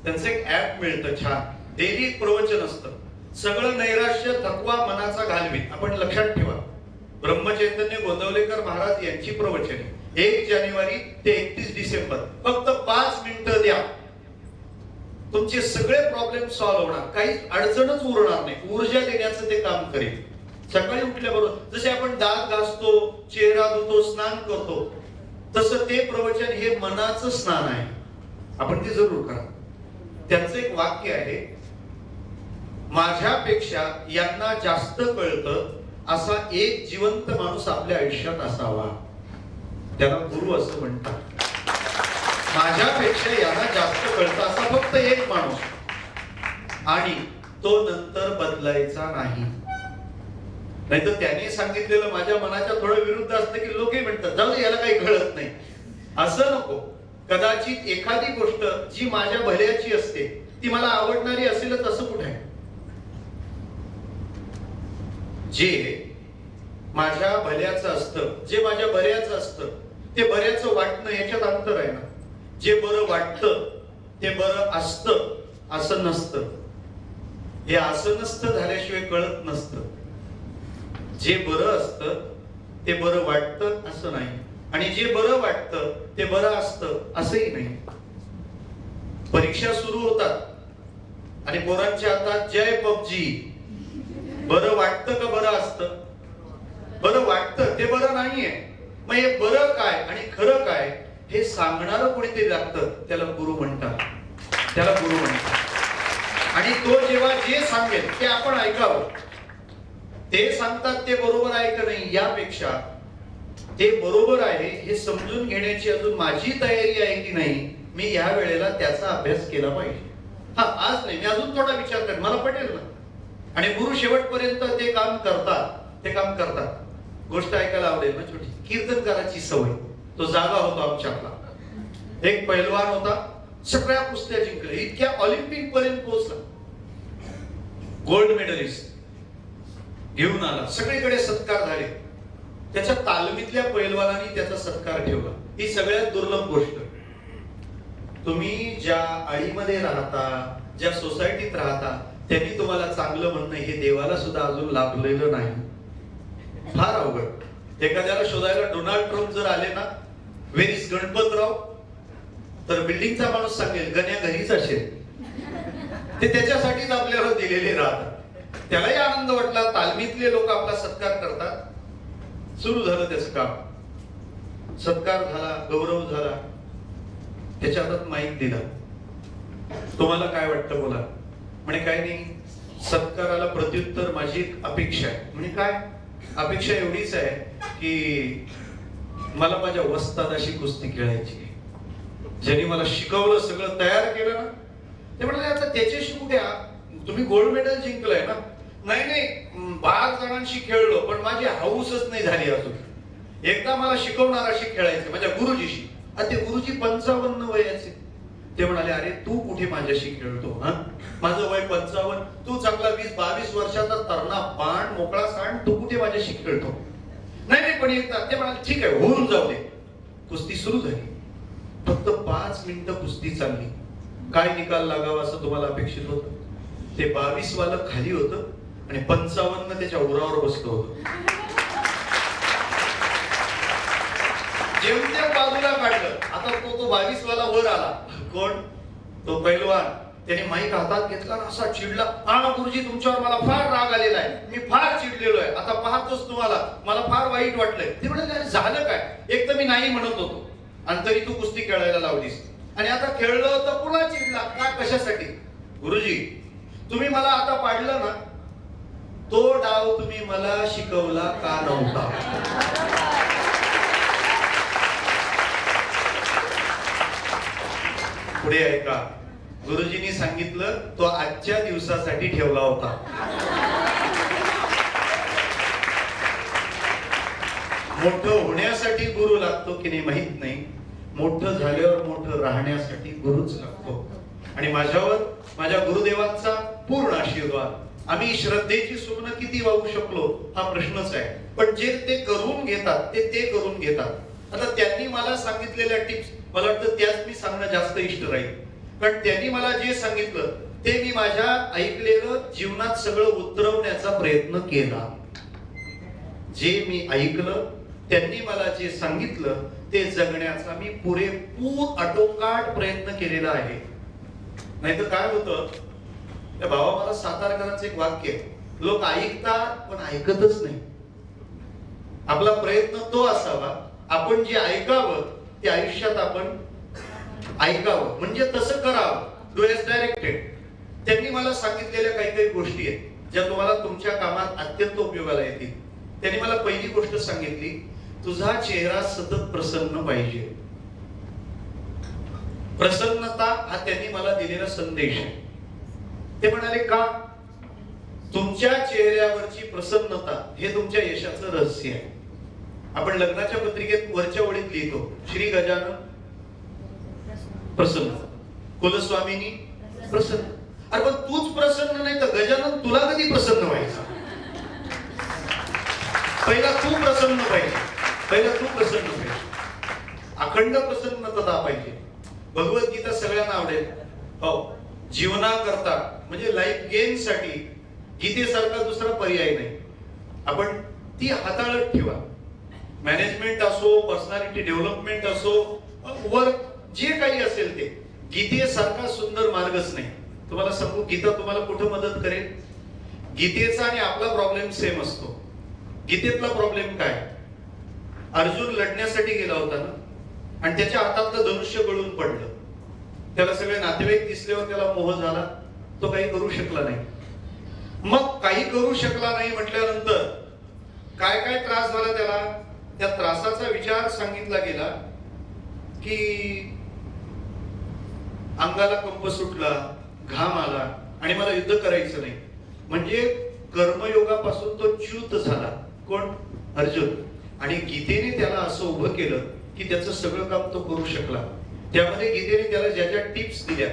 त्यांचं एक ऍप मिळतं छान, डेली एक प्रवचन असतं. सगळं नैराश्य थकवा मनाचा घालवीत. आपण लक्षात ठेवा, ब्रह्मचैतन्य गोंदवलेकर महाराज यांची प्रवचने 1 जानेवारी ते 31 डिसेंबर. फक्त 5 मिनिटं द्या, तुमचे सगळे प्रॉब्लेम सॉल्व्ह होणार, काही अडचणच उरणार नाही. ऊर्जा देण्याचं ते काम करेल. सकाळी उठल्याबरोबर जसे आपण दात घासतो, चेहरा धुतो, स्नान करतो, तसं ते प्रवचन हे मनाचं स्नान आहे. आपण ते जरूर करा. त्यांचं एक वाक्य आहे, माझ्यापेक्षा यांना जास्त कळतं असा एक जिवंत माणूस आपल्या आयुष्यात असावा. त्याला गुरु असं म्हणतात. माझ्यापेक्षा यांना जास्त कळतं असा फक्त एक माणूस, आणि तो नंतर बदलायचा नाही. नाहीतर त्याने सांगितलेलं माझ्या मनाच्या थोडं विरुद्ध असतं की लोकही म्हणतात जाऊ दे, याला काही कळत नाही. असं नको. कदाचित एखादी गोष्ट जी माझ्या भल्याची असते ती मला आवडणारी असेलच असं कुठे आहे? जे माझ्या भल्याचं असतं, जे माझ्या बऱ्याचं असतं, ते बऱ्याचं वाटणं याच्यात अंतर आहे ना. जे बरं वाटतं ते बरं असतं असं नसतं. हे असं नसतं झाल्याशिवाय कळत नसतं. जे बरं असतं ते बरं वाटतं असं नाही, आणि जे बरं वाटतं ते बरं असतं असंही नाही. परीक्षा सुरू होतात आणि पोरांच्या हातात जय पबजी. बरं वाटतं का बरं असतं? बरं वाटतं ते बरं नाहीये. मग हे बरं काय आणि खरं काय हे सांगणारं कोणीतरी लागतं, त्याला गुरु म्हणतात. त्याला गुरु म्हणतात. आणि तो जेव्हा जे सांगेल ते आपण ऐकावं. ते सांगतात ते बरोबर आहे का नाही यापेक्षा ते बरोबर आहे हे समजून घेण्याची अजून माझी तयारी आहे की नाही, मी या वेळेला त्याचा अभ्यास केला पाहिजे. हा, आज नाही, मी अजून थोडा विचार करेन, मला पटेल ना. आणि गुरु शेवटपर्यंत ते काम करतात, ते काम करतात. गोष्ट ऐकायला आवडेल ना छोटी? कीर्तनकाराची सवय, तो जागा होता आमच्यातला. एक पैलवान होता, सगळ्या कुस्त्या जिंकल्या, इतक्या ऑलिम्पिक पर्यंत पोहोचला, गोल्ड मेडलिस्ट घेऊन आला, सगळीकडे सत्कार झाले. त्याच्या तालमीतल्या पैलवानांनी त्याचा सत्कार ठेवला. ही सगळ्यात दुर्लभ गोष्ट. तुम्ही ज्या आळीमध्ये राहता, ज्या सोसायटीत राहता, त्यांनी तुम्हाला चांगलं म्हणणं हे देवाला सुद्धा अजून लाभलेलं नाही. फार अवघड. एखाद्याला शोधायला डोनाल्ड ट्रम्प जर आले ना, वेर इज गणपतराव, तर बिल्डिंगचा माणूस सांगेल गण्या घरीच असेल. ते त्याच्यासाठीच आपल्याला दिलेले राहतात. त्यालाही आनंद वाटला, तालमीतले लोक आपला सत्कार करतात. सुरू झालं त्याचं काम. सत्कार झाला, गौरव झाला, त्याच्या हातात माईक दिला. तुम्हाला काय वाटतं बोला? म्हणे काय नाही, सत्काराला प्रत्युत्तर माझी एक अपेक्षा आहे. म्हणजे काय अपेक्षा? एवढीच आहे की मला माझ्या वस्तादाशी कुस्ती खेळायची. ज्यांनी मला शिकवलं, सगळं तयार केलं ना, ते म्हणाले आता त्याच्याशी कुठे, तुम्ही गोल्ड मेडल जिंकलंय ना, नाही नाही 12 जणांशी खेळलो पण माझी हौसच नाही झाली अजून. एकदा मला शिकवणाराशी खेळायचं माझ्या गुरुजीशी. आणि ते गुरुजी 55 वयाचे. ते म्हणाले अरे तू कुठे माझ्याशी खेळतो हा, माझं वय 55, तू चांगला 20-22 वर्षाचा तरणा बाण मोकळा सांड, तू कुठे माझ्याशी खेळतो. नाही नाही पण एकदा ते म्हणाले ठीक आहे होऊन जाऊ दे. कुस्ती सुरू झाली. फक्त 5 मिनिटं कुस्ती चालली. काय निकाल लागावा असं तुम्हाला अपेक्षित होतं? ते 22 वालं खाली होतं आणि 55 त्याच्या उरावर बसलं होतं. जेमतेम बाजूला काढलं. आता तो 22 वाला वर आला. कोण? तो पैलवान. त्याने माईक हातात घेतला आणि असा चिडला, हा गुरुजी तुमच्यावर मला फार राग आलेला आहे, मी फार चिडलेलो आहे, आता पाहतोच तुम्हाला मला फार वाईट वाटलंय. ते म्हणाले झालं काय? एक तर मी नाही म्हणत होतो आणि तरी तू कुस्ती खेळायला लावलीस आणि आता खेळलो तर पुन्हा चिडला का? कशासाठी? गुरुजी तुम्ही मला आता पाडलं ना, तो डाव तुम्ही मला शिकवला का नव्हता? पुढे ऐका. गुरुजींनी सांगितलं तो आजच्या दिवसासाठी ठेवला होता. मोठं होण्यासाठी गुरु लागतो की नाही माहित नाही, मोठं झाल्यावर मोठं राहण्यासाठी गुरुच लागतो. आणि माझ्यावर माझ्या गुरुदेवांचा पूर्ण आशीर्वाद. आम्ही श्रद्धेची स्वप्न किती वाहू शकलो हा प्रश्नच आहे, पण जे ते करून घेतात ते करून घेतात. आता त्यांनी मला सांगितलेल्या टिप्स मला वाटतं त्याच मी सांगणं जास्त इष्ट राहील. कारण त्यांनी मला जे सांगितलं ते मी माझ्या ऐकलेलं जीवनात सगळं उतरवण्याचा प्रयत्न केला. जे मी ऐकलं त्यांनी मला जे सांगितलं ते जगण्याचा मी पुरेपूर आटोकाट प्रयत्न केलेला आहे. नाहीतर काय होतं, त्या भावा मला सातारकरांचं एक वाक्य आहे, लोक ऐकतात पण ऐकतच नाही. आपला प्रयत्न तो असावा आपण जे ऐकावं ते आयुष्यात आपण ऐकावं, म्हणजे तसं करावं. Do as directed. त्यांनी मला सांगितलेल्या काही गोष्टी आहेत ज्या तुम्हाला तुमच्या कामात अत्यंत उपयोगाला येतील. त्यांनी मला पहिली गोष्ट सांगितली, तुझा चेहरा सतत प्रसन्न पाहिजे. प्रसन्नता हा त्यांनी मला दिलेला संदेश आहे. ते म्हणाले का? तुमच्या चेहऱ्यावरची प्रसन्नता हे तुमच्या यशाचं रहस्य आहे. आपण लग्नाच्या पत्रिकेत वरच्या ओळीत लिहितो, श्री गजानन प्रसन्न, कुलस्वामिनी प्रसन्न. अरे पण तूच प्रसन्न नाही तर गजानन तुला कधी प्रसन्न व्हायचा? पहिला तू प्रसन्न पाहिजे, पहिला तू प्रसन्न पाहिजे. अखंड प्रसन्नता पाहिजे. भगवद्गीता सगळ्यांना आवडेल. हो, जीवनाकरता म्हणजे लाईफ गेन साठी गीतेसारखा दुसरा पर्याय नाही. आपण ती हाताळत ठेवा. मॅनेजमेंट असो, पर्सनॅलिटी डेव्हलपमेंट असो, वर्क जे काही असेल ते गीतेसारखा सुंदर मार्गच नाही. तुम्हाला सांगू, गीता तुम्हाला कुठं मदत करेल? गीतेचा आणि आपला प्रॉब्लेम सेम असतो. गीतेतला प्रॉब्लेम काय? अर्जुन लढण्यासाठी गेला होता ना आणि त्याच्या हातातलं धनुष्य गळून पडलं. त्याला सगळे नातेवाईक दिसल्यावर त्याला मोह झाला, तो काही करू शकला नाही. मग काही करू शकला नाही म्हटल्यानंतर काय काय त्रास झाला त्याला, त्या त्रासाचा विचार सांगितला गेला की अंगाला कंप सुटला, घाम आला आणि मला युद्ध करायचं नाही. म्हणजे कर्मयोगापासून तो च्युत झाला. कोण? अर्जुन. आणि गीतेने त्याला असं उभं केलं की त्याचं सगळं काम तो करू शकला. त्यामध्ये गीतेने त्याला ज्या ज्या टिप्स दिल्या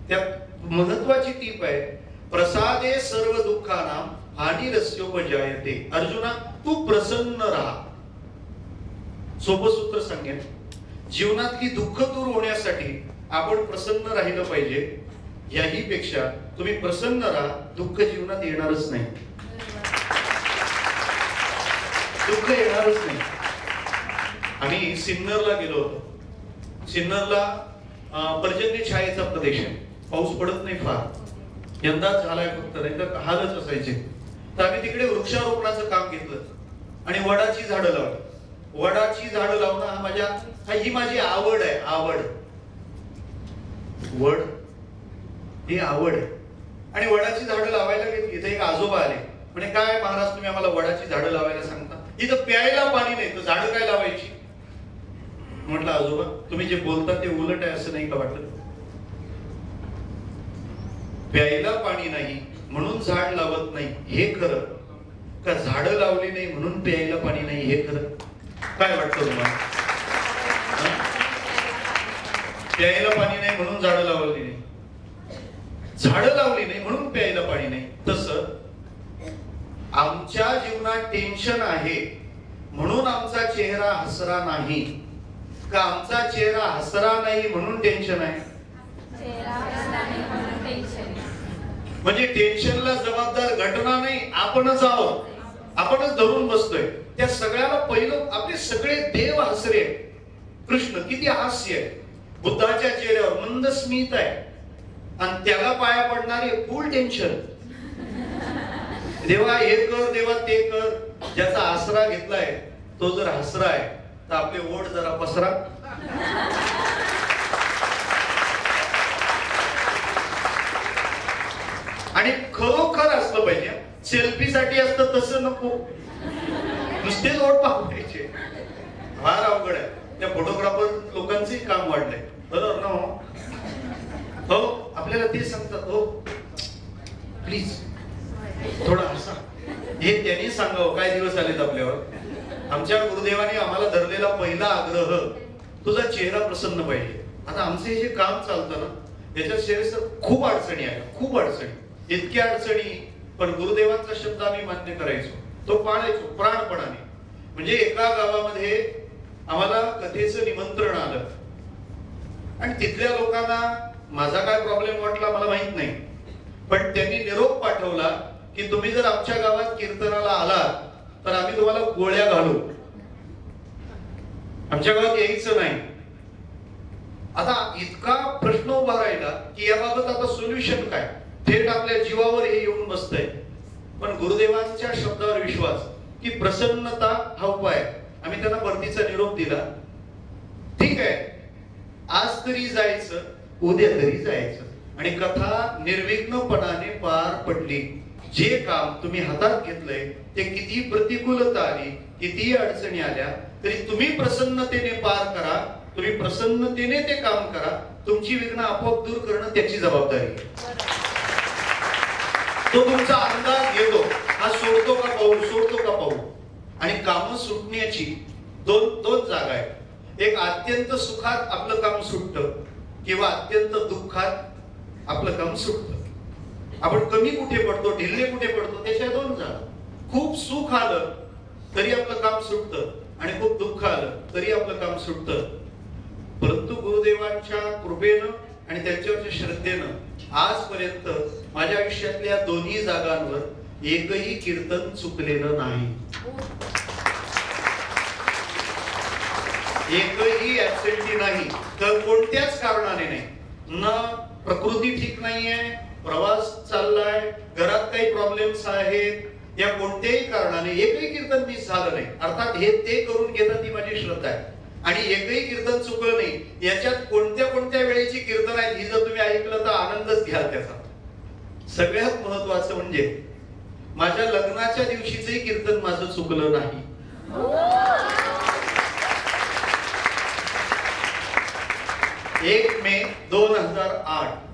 त्यात महत्वाची टीप आहे, प्रसादे सर्व दुःखानां हानिरस्योपजायते. अर्जुना तू प्रसन्न राहा. सोपं सूत्र सांगेन, जीवनातली दुःख दूर होण्यासाठी आपण प्रसन्न राहिलं पाहिजे. याही पेक्षा तुम्ही प्रसन्न राहा, दुःख जीवनात येणारच नाही. दुःख येणारच नाही. आम्ही सिन्नरला गेलो होतो. सिन्नरला पर्जन्य छायेचा प्रदेश आहे, पाऊस पडत नाही फार. यंदा झालाय फक्त, नाही तर हालच असायचे. तर आम्ही तिकडे वृक्षारोपणाचं काम घेतलं आणि वडाची झाडं लावली. वडाची झाडं लावणं ही माझी आवड आहे. आवड, वड ही आवड आहे. आणि वडाची झाडं लावायला घेतली. इथे एक आजोबा आले, म्हणजे काय महाराज तुम्ही आम्हाला वडाची झाडं लावायला सांगता, इथं प्यायला पाणी नाही तर झाडं काय लावायची? म्हटलं आजोबा तुम्ही जे बोलता ते उलट आहे असं नाही का वाटत? प्यायला पाणी नाही म्हणून झाड लावत नाही हे खरं, का झाडं लावली नाही म्हणून प्यायला पाणी नाही हे खरं? काय वाटतं तुम्हाला? प्यायला पाणी नाही म्हणून झाडं लावली नाही, झाडं लावली नाही म्हणून प्यायला पाणी नाही. तसं आमच्या जीवनात टेन्शन आहे म्हणून आमचा चेहरा हसरा नाही, का आमचा चेहरा हसरा नाही म्हणून टेन्शन आहे? म्हणजे टेन्शनला जबाबदार घटना नाही, आपणच आहोत. आपणच धरून बसतोय. त्या सगळ्याला पहिलं आपले सगळे देव हसरे. कृष्ण किती हास्य आहे, बुद्धाच्या चेहऱ्यावर मंद स्मित आहे, आणि त्याला पाया पडणारे फुल टेन्शन. देवा हे कर, देवा ते कर. ज्याचा आसरा घेतलाय तो जर हसरा आहे तर आपले ओठ जरा पसरा. आणि खरोखर असलं पाहिजे. सेल्फी साठी असतं तसं नको, नुसतेच ओठ पाहायचे. फार अवघड आहे. त्या फोटोग्राफर लोकांचंही काम वाढलंय, बरोबर ना? हो, आपल्याला ते सांगतात, हो प्लीज थोडा हसा. हे त्यांनी सांगावं काय दिवस आलेत आपल्यावर. आमच्या गुरुदेवाने आम्हाला धरलेला पहिला आग्रह, तुझा चेहरा प्रसन्न पाहिजे. आता आमचे जे काम चालतं ना याच्यात शेअर खूप अडचणी आहे, खूप अडचणी, इतक्या अडचणी. पण गुरुदेवांचा शब्द आम्ही मान्य करायचो, तो पाळायचो प्राणपणाने. म्हणजे एका गावामध्ये आम्हाला कथेचं निमंत्रण आलं आणि तिथल्या लोकांना माझा काय प्रॉब्लेम वाटला मला माहित नाही, पण त्यांनी निरोप पाठवला की तुम्ही जर आमच्या गावात कीर्तनाला आलात तर आम्ही तुम्हाला गोळ्या घालू, आमच्या गावात यायचं नाही. आता इतका प्रश्न उभा राहिला की याबाबत आता सोल्युशन काय? थेट आपल्या जीवावर हे येऊन बसतंय. पण गुरुदेवांच्या शब्दावर विश्वास की प्रसन्नता हा उपाय. आम्ही त्यांना परतीचा निरोप दिला. ठीक आहे, आज तरी जायचं, उद्या तरी जायचं. आणि कथा निर्विघ्नपणाने पार पडली. जे काम तुम्ही हातात घेतलंय ते किती प्रतिकूलता आली, किती अडचणी आल्या तरी तुम्ही प्रसन्नतेने पार करा. तुम्ही प्रसन्नतेने ते काम करा. तुमची विघ्न आपोआप दूर करणं त्याची जबाबदारी. तो तुमचा अंदाज घेतो, हा सोडतो का पाऊल, सोडतो का पाऊल. आणि काम सुटण्याची दोन जागा आहेत. एक अत्यंत सुखात आपलं काम सुटतं किंवा अत्यंत दुःखात आपलं काम सुटतं. आपण कमी कुठे पडतो, ढिल्ले कुठे पडतो, त्याच्या दोन जागा. खूप सुख आलं तरी आपलं काम सुटतं आणि खूप दुःख आलं तरी आपलं काम सुटतं. परंतु गुरुदेवांच्या कृपेनं आणि त्यांच्यावरच्या श्रद्धेनं आजपर्यंत माझ्या आयुष्यातल्या दोन्ही जागांवर एकही कीर्तन चुकलेलं नाही. एकही ऍब्सेंटी नाही. तर कोणत्याच कारणाने नाही. न प्रकृती ठीक नाहीये, प्रवास चाललाय, घरात काही प्रॉब्लेम्स आहेत, या कोणत्याही कारणाने एकही कीर्तन मिस झालं नाही. अर्थात हे ते करून घेतात ती माझी श्रद्धा आहे. आणि एकही कीर्तन चुकलं नाही. याच्यात कोणत्या कोणत्या वेळेची कीर्तन आहेत ही जर तुम्ही ऐकलं तर आनंदच घ्याल त्याचा. सगळ्यात महत्वाचं म्हणजे माझ्या लग्नाच्या दिवशीचंही कीर्तन माझं चुकलं नाही. 1 मे 2008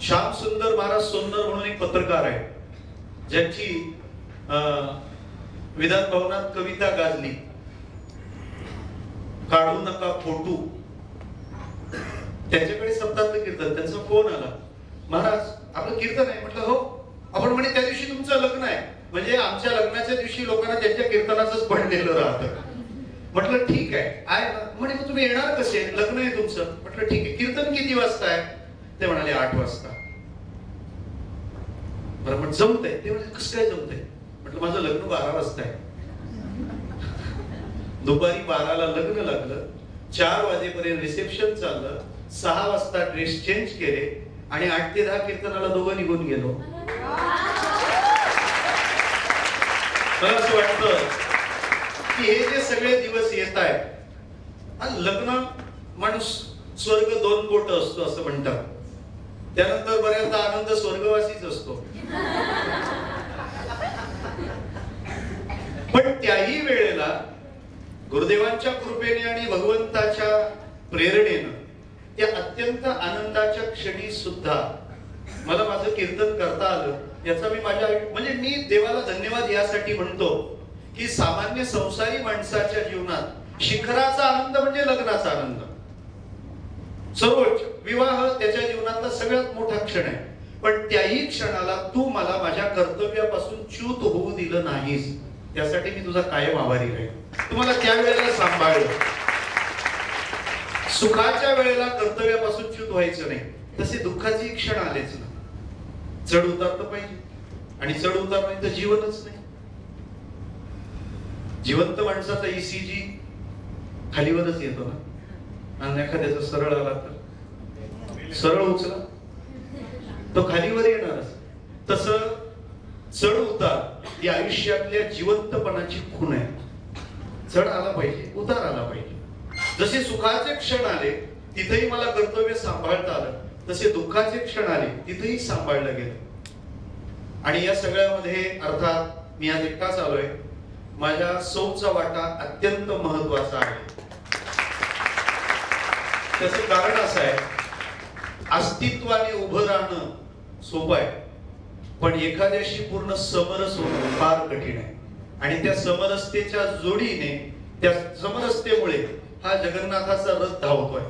श्याम सुंदर महाराज सोन्नर म्हणून एक पत्रकार आहे, ज्यांची विधान भवनात कविता गाजली, काढू नका फोटो. त्यांच्याकडे सप्ताहातलं कीर्तन. त्यांचा फोन आला, महाराज आपलं कीर्तन आहे. म्हटलं हो. आपण म्हणे त्या दिवशी तुमचं लग्न आहे. म्हणजे आमच्या लग्नाच्या दिवशी लोकांना त्यांच्या कीर्तनाचंच पडलेलं राहतं. म्हटलं ठीक आहे. म्हणे मग तुम्ही येणार कसे, लग्न आहे तुमचं. म्हटलं ठीक आहे, कीर्तन किती वाजता आहे? ते म्हणाले 8 वाजता. बरं म्हटलं जमतंय. ते म्हणजे कसं काय जमतंय? म्हटलं माझं लग्न 12 वाजता आहे. दुपारी 12ला लग्न लागलं, 4 वाजेपर्यंत रिसेप्शन चाललं, 6 वाजता ड्रेस चेंज केले आणि 8 ते 10 कीर्तनाला दोघं निघून गेलो. मला असं वाटतं की हे जे सगळे दिवस येत आहेत, लग्न माणूस स्वर्ग 2 बोट असतो असं म्हणतात. त्यानंतर बऱ्याचदा आनंद स्वर्गवासीच असतो. पण त्याही वेळेला गुरुदेवांच्या कृपेने आणि भगवंताच्या प्रेरणेनं त्या अत्यंत आनंदाच्या क्षणी सुद्धा मला माझं कीर्तन करता आलं याचा मी म्हणजे मी देवाला धन्यवाद यासाठी म्हणतो की सामान्य संसारी माणसाच्या जीवनात शिखराचा आनंद म्हणजे लग्नाचा आनंद, सर्वोच्च विवाह त्याच्या जीवनातला सगळ्यात मोठा क्षण आहे. पण त्याही क्षणाला तू मला माझ्या कर्तव्यापासून च्यूत होऊ दिलं नाहीस, त्यासाठी मी तुझा कायम आभारी राहील. तुम्हाला त्यावेळेला सांभाळलं. सुखाच्या वेळेला कर्तव्यापासून च्यूत व्हायचं नाही, तसे दुःखाचे क्षण आलेच ना. चढ उतार तर पाहिजे, आणि चढ उतार नाही तर जीवनच नाही. जिवंत माणसाचा ECG खालीवरच येतो ना, आणि एखाद्याचा सरळ आला तर सरळ उचला तो खालीवर येणारच. तसं चढ उतार ही आयुष्यातल्या जिवंतपणाची खूण आहे. चढ आला पाहिजे, उतार आला पाहिजे. जसे सुखाचे क्षण आले तिथेही मला कर्तव्य सांभाळता आलं, तसे दुःखाचे क्षण आले तिथेही सांभाळलं गेलं. आणि या सगळ्यामध्ये अर्थात मी आज एकटाच आलोय, माझ्या सौचा वाटा अत्यंत महत्वाचा आहे. त्याचं कारण असं आहे, अस्तित्वाने उभं राहणं सोपं आहे, पण एखाद्याशी पूर्ण समरस होणं फार कठीण आहे. आणि त्या समरसतेच्या जोडीने, त्या समरसतेमुळे हा जगन्नाथाचा रथ धावतोय.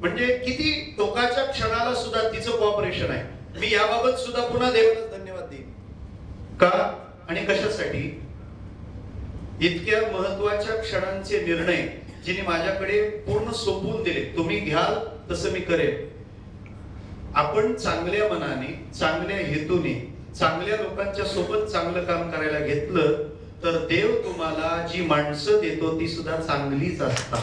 म्हणजे किती टोकाच्या क्षणाला सुद्धा तिचं कॉपरेशन आहे. मी याबाबत सुद्धा पुन्हा देवाला धन्यवाद देईन. का आणि कशासाठी? इतक्या महत्वाच्या क्षणांचे निर्णय जिने माझ्याकडे पूर्ण सोपवून दिले. तुम्ही घ्याल तसं मी करेन. आपण चांगल्या मनाने, चांगल्या हेतूने, चांगल्या लोकांच्या सोबत चांगलं काम करायला घेतलं तर देव तुम्हाला जी माणसं देतो ती सुद्धा चांगलीच असतात.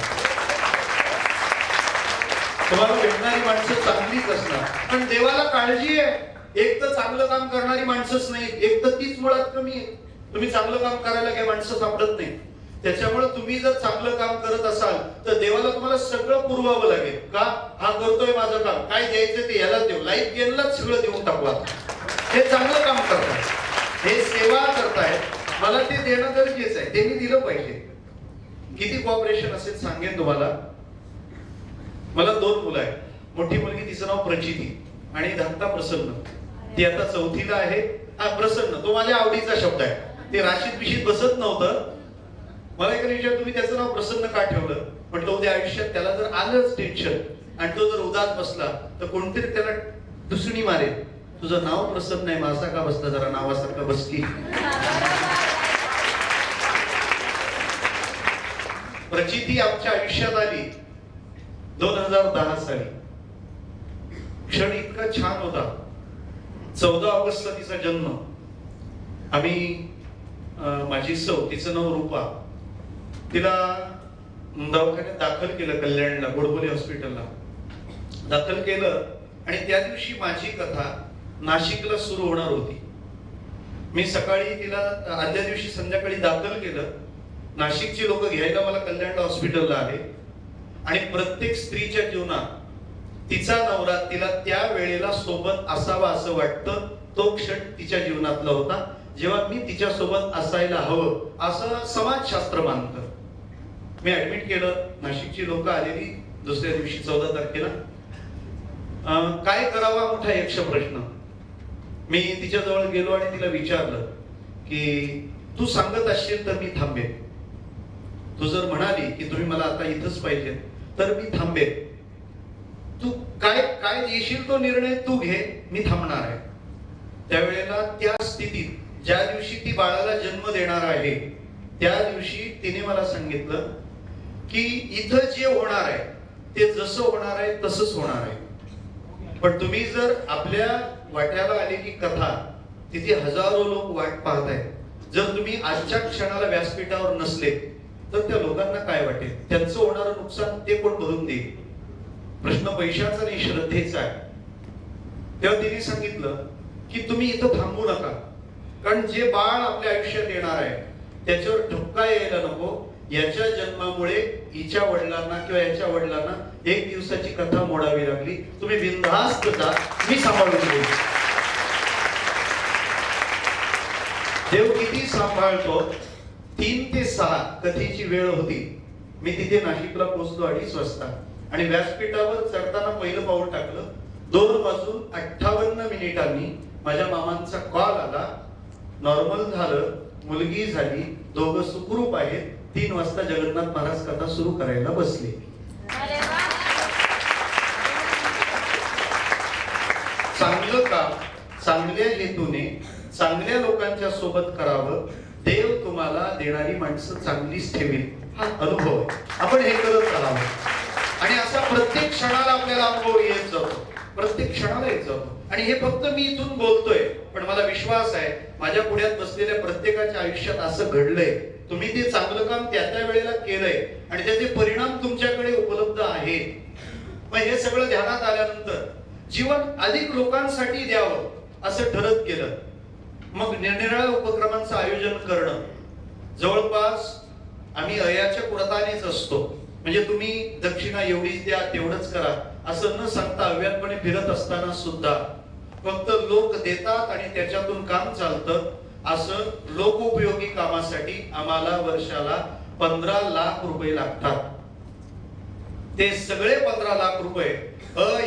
तुम्हाला भेटणारी माणसं चांगलीच असणार. पण देवाला काळजी आहे, एक तर चांगलं काम करणारी माणसंच नाही, एक तर तीच मुळात कमी आहे. तुम्ही चांगलं काम करायला काही माणसं सापडत नाही. त्याच्यामुळे तुम्ही जर चांगलं काम करत असाल तर देवाला तुम्हाला सगळं पुरवावं लागेल. का? हा करतोय माझं काम, काय द्यायचं ते यालाच देऊ, लाईफ गेनलाच सगळं देऊन टाकू. हे चांगलं काम करताय, हे सेवा करताय, मला ते देणं गरजेचं आहे, ते मी दिलं पाहिजे. किती कॉपरेशन असेल सांगेन तुम्हाला. मला 2 मुलं आहेत. मोठी मुलगी, तिचं नाव प्रचिती, आणि धाकटा प्रसन्न. ती आता 4थीला आहे. हा प्रसन्न, तो माझ्या आवडीचा शब्द आहे. ते राशीत बिशीत बसत नव्हतं. मला एका विचार, तुम्ही त्याचं नाव प्रसन्न का ठेवलं? म्हटलं उद्या आयुष्यात त्याला जर आलंच टेन्शन आणि तो जर उदास बसला तर कोणतरी त्याला दुसणी मारेल, तुझं नाव प्रसन्न आहे, माझा का बसला, जरा नावासारखं बसकी. प्रचिती आमच्या आयुष्यात आली 2010 साली. क्षण इतका छान होता. 14 ऑगस्टला तिचा जन्म. आम्ही माझी सौ, तिचं नाव रूपा, तिला दवाखान्यात दाखल केलं, कल्याणला, गोडबोले हॉस्पिटलला दाखल केलं. आणि त्या दिवशी माझी कथा नाशिकला सुरू होणार होती. मी सकाळी तिला आदल्या दिवशी संध्याकाळी दाखल केलं. नाशिकची लोक घ्यायला मला कल्याणला हॉस्पिटलला आले. आणि प्रत्येक स्त्रीच्या जीवनात तिचा नवरा तिला त्या वेळेला सोबत असावा असं वाटतं. तो क्षण तिच्या जीवनातला होता जेव्हा मी तिच्या सोबत असायला हवं असं समाजशास्त्र मानतं. मी ऍडमिट केलं. नाशिकची लोक आलेली दुसऱ्या दिवशी 14 तारखेला. काय करावा मोठा यक्ष प्रश्न. मी तिच्या जवळ गेलो आणि तिला विचारलं की तू सांगत असशील तर मी थांबेन, तू जर म्हणाली की तुम्ही मला आता इथंच पाहिजे तर मी थांबेन, तू काय काय देशील तो निर्णय तू घे, मी थांबणार आहे. त्यावेळेला त्या स्थितीत ज्या दिवशी ती बाळाला जन्म देणार आहे त्या दिवशी तिने मला सांगितलं की इथं जे होणार आहे ते जसं होणार आहे तसंच होणार आहे, पण तुम्ही जर आपल्या वाट्याला आलेली कथा तिथे हजारो लोक वाट पाहत आहेत, जर तुम्ही आजच्या क्षणाला व्यासपीठावर नसले तर त्या लोकांना काय वाटेल, त्यांचं होणारं नुकसान ते कोण भरून देईल. प्रश्न पैशाचा नाही, श्रद्धेचा आहे. तेव्हा तिने सांगितलं की तुम्ही इथं थांबू नका, कारण जे बाळ आपल्या आयुष्यात येणार आहे त्याच्यावर ठपका यायला नको. याच्या जन्मामुळे हिच्या वडिलांना किंवा याच्या वडिलांना 1 दिवसाची कथा मोडावी लागली, तुम्ही बिनधास्त जा, मी सांभाळून घेईन. देव किती सांभाळतो. 3 ते 6 कथेची वेळ होती. मी तिथे नाशिकला पोहोचलो 2:30 वाजता आणि व्यासपीठावर चढताना पहिलं पाऊल टाकलं 2 वाजून 58 मिनिटांनी माझ्या मामांचा कॉल आला, नॉर्मल झालं, मुलगी झाली, दोघं सुखरूप आहेत. 3 वाजता जगन्नाथ महाराज कथा सुरू करायला बसले. चांगलं काम चांगल्या हेतूने चांगल्या लोकांच्या सोबत करावं, देव तुम्हाला देणारी माणसं चांगलीच ठेवेल, हा अनुभव आहे. आपण हे करत राहावं आणि असा प्रत्येक क्षणाला आपल्याला अनुभव येत जातो, प्रत्येक क्षणाला येत जातो. आणि हे फक्त मी इथून बोलतोय, पण मला विश्वास आहे माझ्या पुढ्यात बसलेल्या प्रत्येकाच्या आयुष्यात असं घडलंय. तुम्ही ते चांगलं काम त्या त्या वेळेला केलंय आणि त्याचे परिणाम तुमच्याकडे उपलब्ध आहेत. मग हे सगळं ध्यानात आल्यानंतर जीवन अधिक लोकांसाठी द्यावं असं ठरत गेलं. मग निरनिराळ्या उपक्रमांचं आयोजन करणं. जवळपास आम्ही अयाच्या कुळतानेच असतो, म्हणजे तुम्ही दक्षिणा एवढीच द्या तेवढंच करा असं न सांगता अव्यातपणे फिरत असताना सुद्धा फक्त लोक देतात आणि त्याच्यातून काम चालतं असं लोकोपयोगी कामासाठी आम्हाला वर्षाला 15 लाख रुपये लागतात. ते सगळे 15 लाख रुपये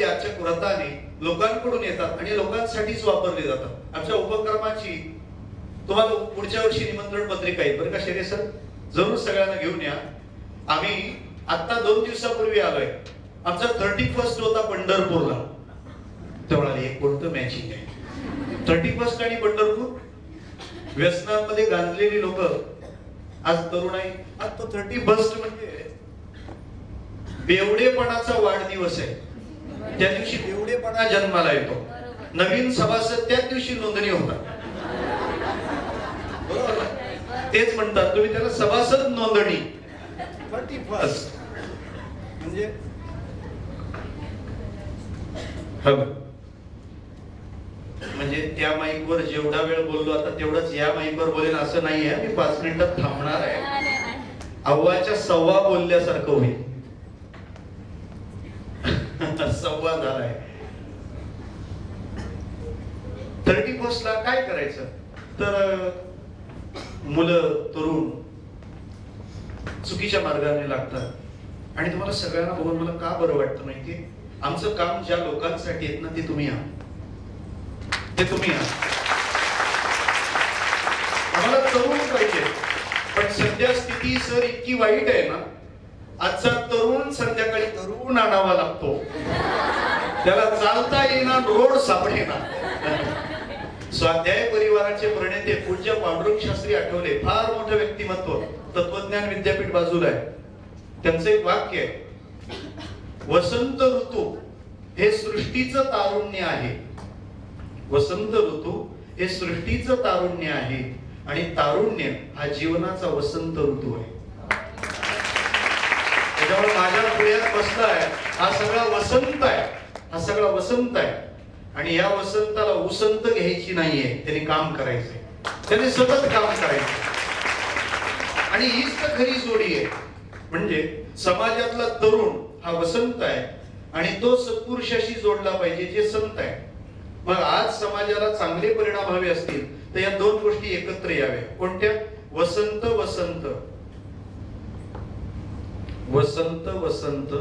याच्या व्रताने लोकांकडून येतात आणि लोकांसाठीच वापरले जातात. आमच्या उपक्रमाची तुम्हाला पुढच्या वर्षी निमंत्रण पत्रिका आहे बरं का शेरे सर, जरूर सगळ्यांना घेऊन या. आम्ही आता 2 दिवसापूर्वी आलोय. आमचा 31 होता पंढरपूरला. तेवढा एक कोणतं मॅचिंग आहे 31 आणि पंढरपूर. व्यसनांमध्ये गांजलेली लोक आज तरुणाई. आज तो 31 म्हणजे बेवडेपणाचा वाढदिवस आहे. त्या दिवशी बेवडेपणा जन्माला येतो. नवीन सभासद त्याच दिवशी नोंदणी होतात, बरोबर. तेच म्हणतात तुम्ही त्याला सभासद नोंदणी. 31 म्हणजे म्हणजे त्या माईकवर जेवढा वेळ बोललो आता तेवढंच या माईकवर बोलेन असं नाहीये. मी 5 मिनिटात थांबणार आहे. अव्वाच्या सव्वा बोलल्यासारखं होईल. संवाद झालाय. 31 ला काय करायचं तर मुलं तरुण चुकीच्या मार्गाने लागतात आणि तुम्हाला सगळ्यांना बघून मला का बरं वाटतं माहितीये, आमचं काम ज्या लोकांसाठी आहेत ना ते तुम्ही आहात, ते तुम्ही आहात. आम्हाला तरुण पाहिजे, पण सध्या स्थिती सर इतकी वाईट आहे ना, आजचा तरुण संध्याकाळी तरुण आणावा लागतो, त्याला चालता येईना, रोड सापडेना. स्वाध्याय परिवाराचे प्रणेते पूज्य पांडुरंग शास्त्री आठवले, फार मोठं व्यक्तिमत्व, तत्वज्ञान विद्यापीठ बाजूला आहे. त्यांचं एक वाक्य आहे, वसंत ऋतू हे सृष्टीचं तारुण्य आहे. वसंत ऋतू हे सृष्टीचं तारुण्य आहे आणि तारुण्य हा जीवनाचा वसंत ऋतू आहे. त्याच्यामुळे माझ्या पुढ्यात बसलाय हा सगळा वसंत आहे, हा सगळा वसंत आहे. आणि या वसंताला उसंत घ्यायची नाहीये, त्याने काम करायचंय, त्याने सतत काम करायचंय. आणि हीच तर खरी जोडी आहे. म्हणजे समाजातला तरुण हा वसंत आहे आणि तो सत्पुरुषाशी जोडला पाहिजे जे संत आहे. मग आज समाजाला चांगले परिणाम हवे असतील तर या 2 गोष्टी एकत्र याव्या. कोणत्या? वसंत वसंत वसंत वसंत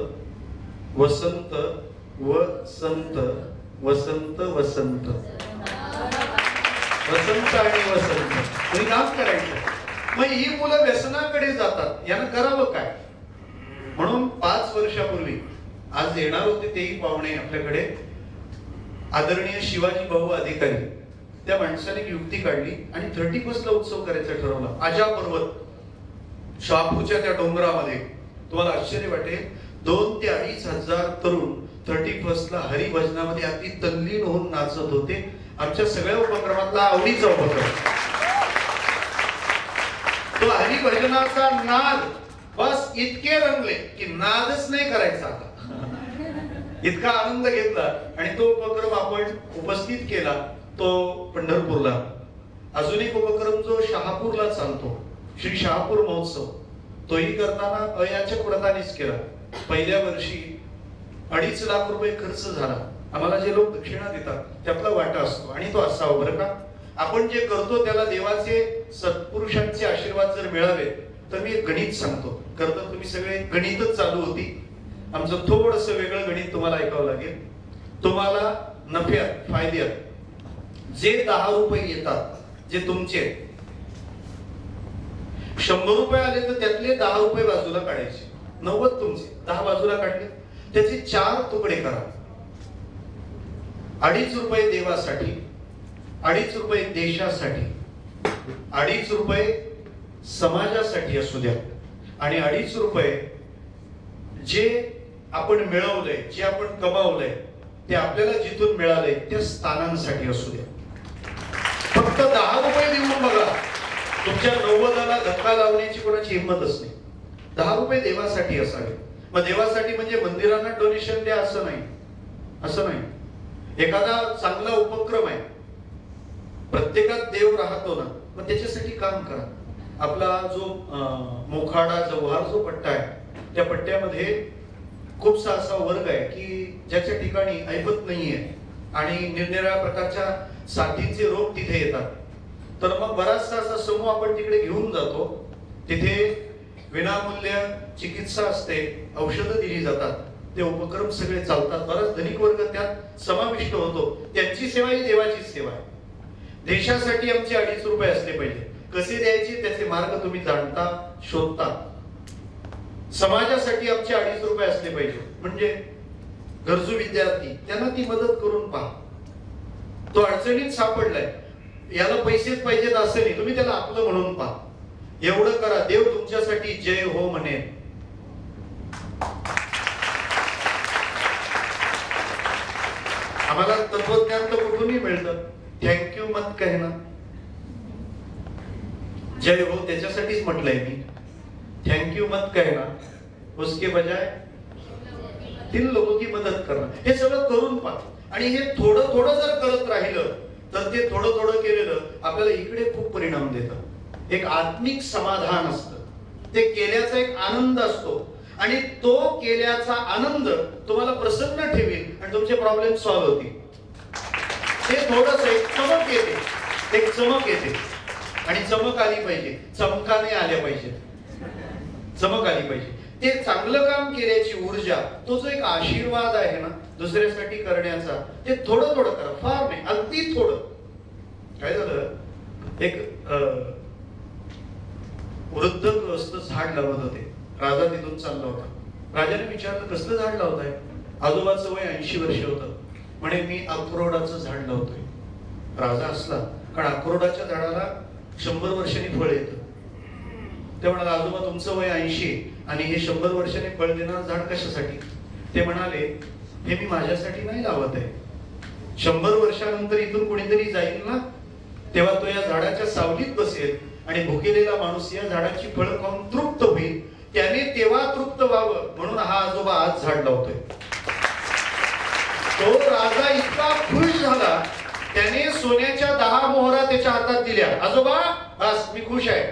वसंत वसंत वसंत वसंत वसंत आणि वसंत तुम्ही काम करायचं. मग ही मुलं व्यसनाकडे जातात, यानं करावं काय? म्हणून 5 वर्षापूर्वी आज येणार होते तेही पाहुणे आपल्याकडे, आदरणीय शिवाजी भाऊ अधिकारी, त्या माणसाने युक्ती काढली आणि 31 ला उत्सव करायचा ठरवला. आजा पर्वत शहापूरच्या त्या डोंगरामध्ये. तुम्हाला आश्चर्य वाटेल, 2,000 ते 2,500 तरुण 31 ला हरिभजनामध्ये अगदी तल्लीन होऊन नाचत होते. आमच्या सगळ्या उपक्रमातला आवडीचा उपक्रम तो हरिभजनाचा नाद. बस इतके रंगले की नादच नाही करायचा आता. इतका आनंद घेतला आणि तो उपक्रम आपण उपस्थित केला तो पंढरपूरला. अजून एक उपक्रम जो शहापूरला चालतो, श्री शहापूर महोत्सव, तोही करताना अयाच्या व्रतानेच केला. पहिल्या वर्षी 2.5 लाख रुपये खर्च झाला. आम्हाला जे लोक दक्षिणा देतात त्यातला वाटा असतो आणि तो असावा बरं का. आपण जे करतो त्याला देवाचे सत्पुरुषांचे आशीर्वाद जर मिळावे तर मी एक गणित सांगतो. खरं तुम्ही सगळे गणितच चालू होती, आमचं थोडंसं वेगळं गणित तुम्हाला ऐकावं लागेल. तुम्हाला नफ्यात फायद्यात जे 10 रुपये येतात, जे तुमचे 100 रुपये आले तर त्यातले 10 रुपये बाजूला काढायचे, 90 तुमचे, 10 बाजूला काढले, त्याचे 4 तुकडे करा. 2.5 रुपये देवासाठी, 2.5 रुपये देशासाठी, 2.5 रुपये समाजासाठी असू द्या, आणि 2.5 रुपये जे आपण मिळवलंय, जे आपण कमावलंय, ते आपल्याला जिथून मिळालंय त्या स्थानांसाठी असू द्या. फक्त 10 रुपये देऊन बघा, तुमच्या 90ला धक्का लावण्याची कोणाची हिंमतच नाही. 10 रुपये देवासाठी असावे. मग देवासाठी म्हणजे मंदिरांना डोनेशन द्या असं नाही, असं नाही. एखादा चांगला उपक्रम आहे, प्रत्येकात देव राहतो ना, मग त्याच्यासाठी काम करा. आपला जो मोखाडा जव्हार जो पट्टा आहे, त्या पट्ट्यामध्ये खूपसा असा वर्ग आहे की ज्याच्या ठिकाणी ऐपत नाहीये आणि निरनिराळ्या प्रकारच्या साथीचे रोग तिथे येतात. तर मग बराचसा असा समूह आपण तिकडे घेऊन जातो. तिथे विनामूल्य चिकित्सा असते, औषधं दिली जातात, ते उपक्रम सगळे चालतात. बराच धनिक वर्ग त्यात समाविष्ट होतो. त्यांची सेवा ही देवाचीच सेवा आहे. देशासाठी आमचे 2.5 रुपये असले पाहिजे. कसे द्यायचे त्याचे मार्ग तुम्ही जाणता, शोधता. समाजासाठी आमचे 2.5 रुपये असले पाहिजे, म्हणजे गरजू विद्यार्थी, त्यांना ती मदत करून पहा. तो अडचणीत सापडलाय, याला पैसेच पाहिजेत असं नाही, तुम्ही त्याला आपलं म्हणून पहा. एवढं करा, देव तुमच्यासाठी जय हो म्हणेल. आम्हाला तत्वज्ञान तर कुठूनही मिळतं. थँक्यू मत कहना, जय हो त्याच्यासाठीच म्हटलंय मी. थँक्यू मत कहना, उसके बजाय 3 लोगों की मदत करना. हे सगळं करून पहा. आणि हे थोडं थोडं जर करत राहिलं तर ते थोडं थोडं केलेलं आपल्याला इकडे खूप परिणाम देतं. एक आत्मिक समाधान असतं, ते केल्याचा एक आनंद असतो, आणि तो केल्याचा आनंद तुम्हाला प्रसन्न ठेवील आणि तुमचे प्रॉब्लेम सॉल्व्ह होतील. ते थोडंसं एक चमक येते, एक चमक येते, आणि चमक आली पाहिजे, चमकाने आल्या पाहिजे, चमक आली पाहिजे. ते चांगलं काम केल्याची ऊर्जा, तो जो एक आशीर्वाद आहे ना दुसऱ्यासाठी करण्याचा, ते थोडं थोडं करा, फार नाही, अगदी थोडं. काय झालं, एक वृद्ध ग्रस्त झाड लावत होते. राजा तिथून चालला होता. राजाने विचारलं, कसलं झाड लावताय? आजोबाचं वय 80 वर्ष होतं. म्हणे, मी अक्रोडाचं झाड लावतोय. राजा असला, कारण अक्रोडाच्या झाडाला 100 वर्षांनी फळ येतं. ते म्हणाले, आजोबा तुमचं वय 80 आणि हे 100 वर्षांनी फळ देणार झाड कशासाठी? ते म्हणाले, हे मी माझ्यासाठी नाही लावत आहे. 100 वर्षानंतर इथून कोणीतरी जाईल ना, तेव्हा तो या झाडाच्या सावलीत बसेल आणि भुकेलेला माणूस या झाडाची फळं खाऊन तृप्त होईल. त्याने तेव्हा तृप्त व्हावं म्हणून हा आजोबा आज झाड लावतोय. तो राजा इतका खुश झाला, त्याने सोन्याच्या 10 मोहरा त्याच्या हातात दिल्या. आजोबा बस मी खुश आहे.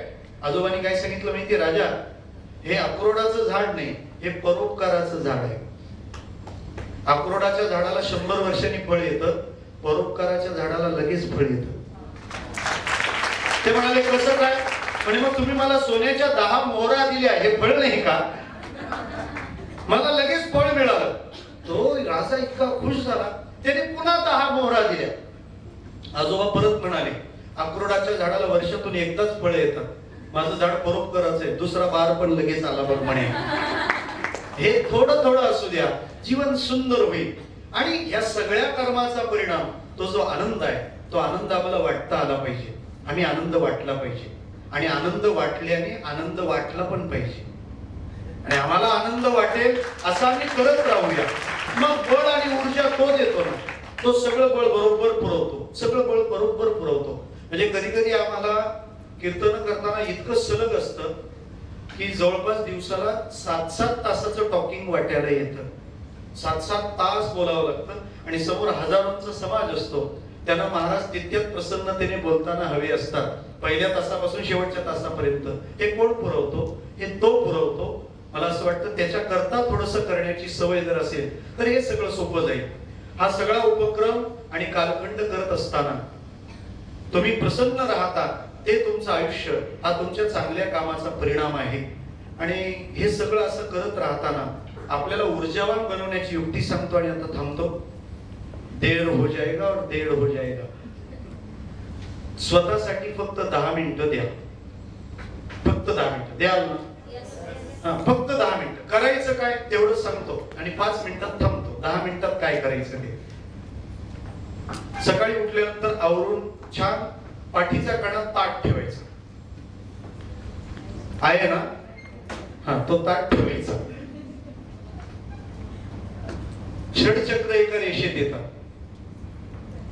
आजोबांनी काय सांगितलं माहिती, राजा हे अक्रोडाचं झाड नाही, हे परोपकाराचं झाड आहे. अक्रोडाच्या झाडाला 100 वर्षांनी फळ येतं, परोपकाराच्या झाडाला लगेच फळ येतं. ते म्हणाले, कसं काय? म्हणे, मग तुम्ही मला सोन्याच्या 10 मोहरा दिल्या, हे फळ नाही का? मला लगेच फळ मिळालं. तो राजा इतका खुश झाला, त्याने पुन्हा 10 मोहरा दिल्या. आजोबा परत म्हणाले, अक्रोडाच्या झाडाला वर्षातून एकदाच फळ येतात, माझं झाड परोपकाराचं आहे, दुसरा बार पण लगेच आला बघ म्हणे. हे थोडं थोडं असू द्या, जीवन सुंदर होईल. आणि या सगळ्या कर्माचा परिणाम, तो जो आनंद आहे, तो आनंद आम्हाला वाटता आला पाहिजे. आम्ही आनंद वाटला पाहिजे, आणि आनंद वाटल्याने आनंद वाटला पण पाहिजे, आणि आम्हाला आनंद वाटेल असं आम्ही करत राहूया. मग बळ आणि ऊर्जा तो देतो ना, तो सगळं बळ बरोबर पुरवतो, सगळं बळ बरोबर पुरवतो. म्हणजे कधी कधी आम्हाला कीर्तन करताना इतकं सलग असतं की जवळपास दिवसाला 7-7 तासाचं टॉकिंग वाटायला येतं. 7-7 तास बोलावं लागतं, आणि समोर हजारोंचा समाज असतो. त्यांना महाराज तितक्यात प्रसन्नतेने बोलताना हवे असतात, पहिल्या तासापासून शेवटच्या तासापर्यंत. हे कोण पुरवतो? हे तो पुरवतो. मला असं वाटतं त्याच्याकरता थोडंसं करण्याची सवय जर असेल तर हे सगळं सोपं जाईल. हा सगळा उपक्रम आणि कालखंड करत असताना तुम्ही प्रसन्न राहता, ते तुमचं आयुष्य हा तुमच्या चांगल्या कामाचा परिणाम आहे. आणि हे सगळं असं करत राहताना आपल्याला ऊर्जावान बनवण्याची युक्ती सांगतो, आणि आता थांबतो. देर हो जाएगा और देर हो जाएगा. स्वतःसाठी फक्त 10 मिनिटं द्या. फक्त 10 मिनिटं द्याल ना? फक्त 10 मिनिटं. करायचं काय तेवढं सांगतो आणि 5 मिनिटात थांबतो. 10 मिनिटात काय करायचं ते. सकाळी उठल्यानंतर आवरून छान पाठीच्या कणात ताट ठेवायचं आहे ना. हा, तो ताट ठेवायचा. षडचक्र एका रेषेत येतात.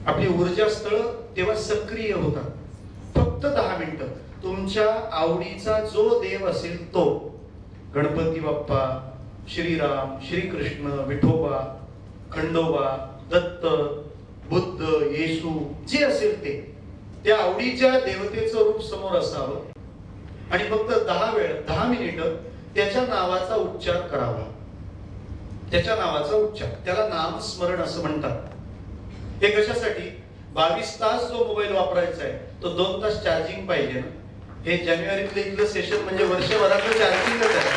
आपली ऊर्जा स्थळ तेव्हा सक्रिय होतात. फक्त 10 मिनिटं तुमच्या आवडीचा जो देव असेल तो, गणपती बाप्पा, श्रीराम, श्रीकृष्ण, विठोबा, खंडोबा, दत्त, बुद्ध, येशू, जे असेल ते, त्या आवडीच्या देवतेचं रूप समोर असावं आणि फक्त 10 मिनिटं त्याच्या नावाचा उच्चार करावा. त्याच्या नावाचा उच्चार, त्याला नामस्मरण असं म्हणतात. हे कशासाठी? 22 तास जो मोबाईल वापरायचा आहे तो 2 तास चार्जिंग पाहिजे ना. हे जानेवारीतलं इथलं सेशन म्हणजे वर्षभराचं चार्जिंगच आहे.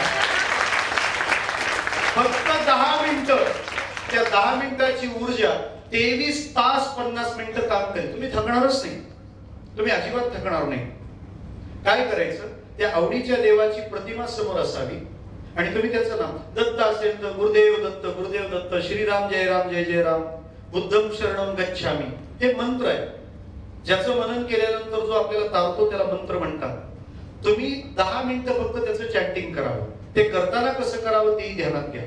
फक्त 10 मिनिटं, त्या 10 मिनिटाची ऊर्जा 23 तास 50 मिनिटं काम करेल. तुम्ही थकणारच नाही. तुम्ही अजिबात थकणार नाही. काय करायचं? त्या आवडीच्या देवाची प्रतिमा समोर असावी आणि तुम्ही त्याचं नाव, दत्त असेल तर गुरुदेव दत्त, गुरुदेव दत्त, श्रीराम जय राम जय जय राम, बुद्धम शरणम गच्छामी, हे मंत्र आहे. ज्याचं मनन केल्यानंतर जो आपल्याला तारतो त्याला मंत्र म्हणतात. तुम्ही 10 मिनिटं फक्त त्याचं चॅटिंग करावं. ते करताना कसं करावं तेही ध्यानात घ्या.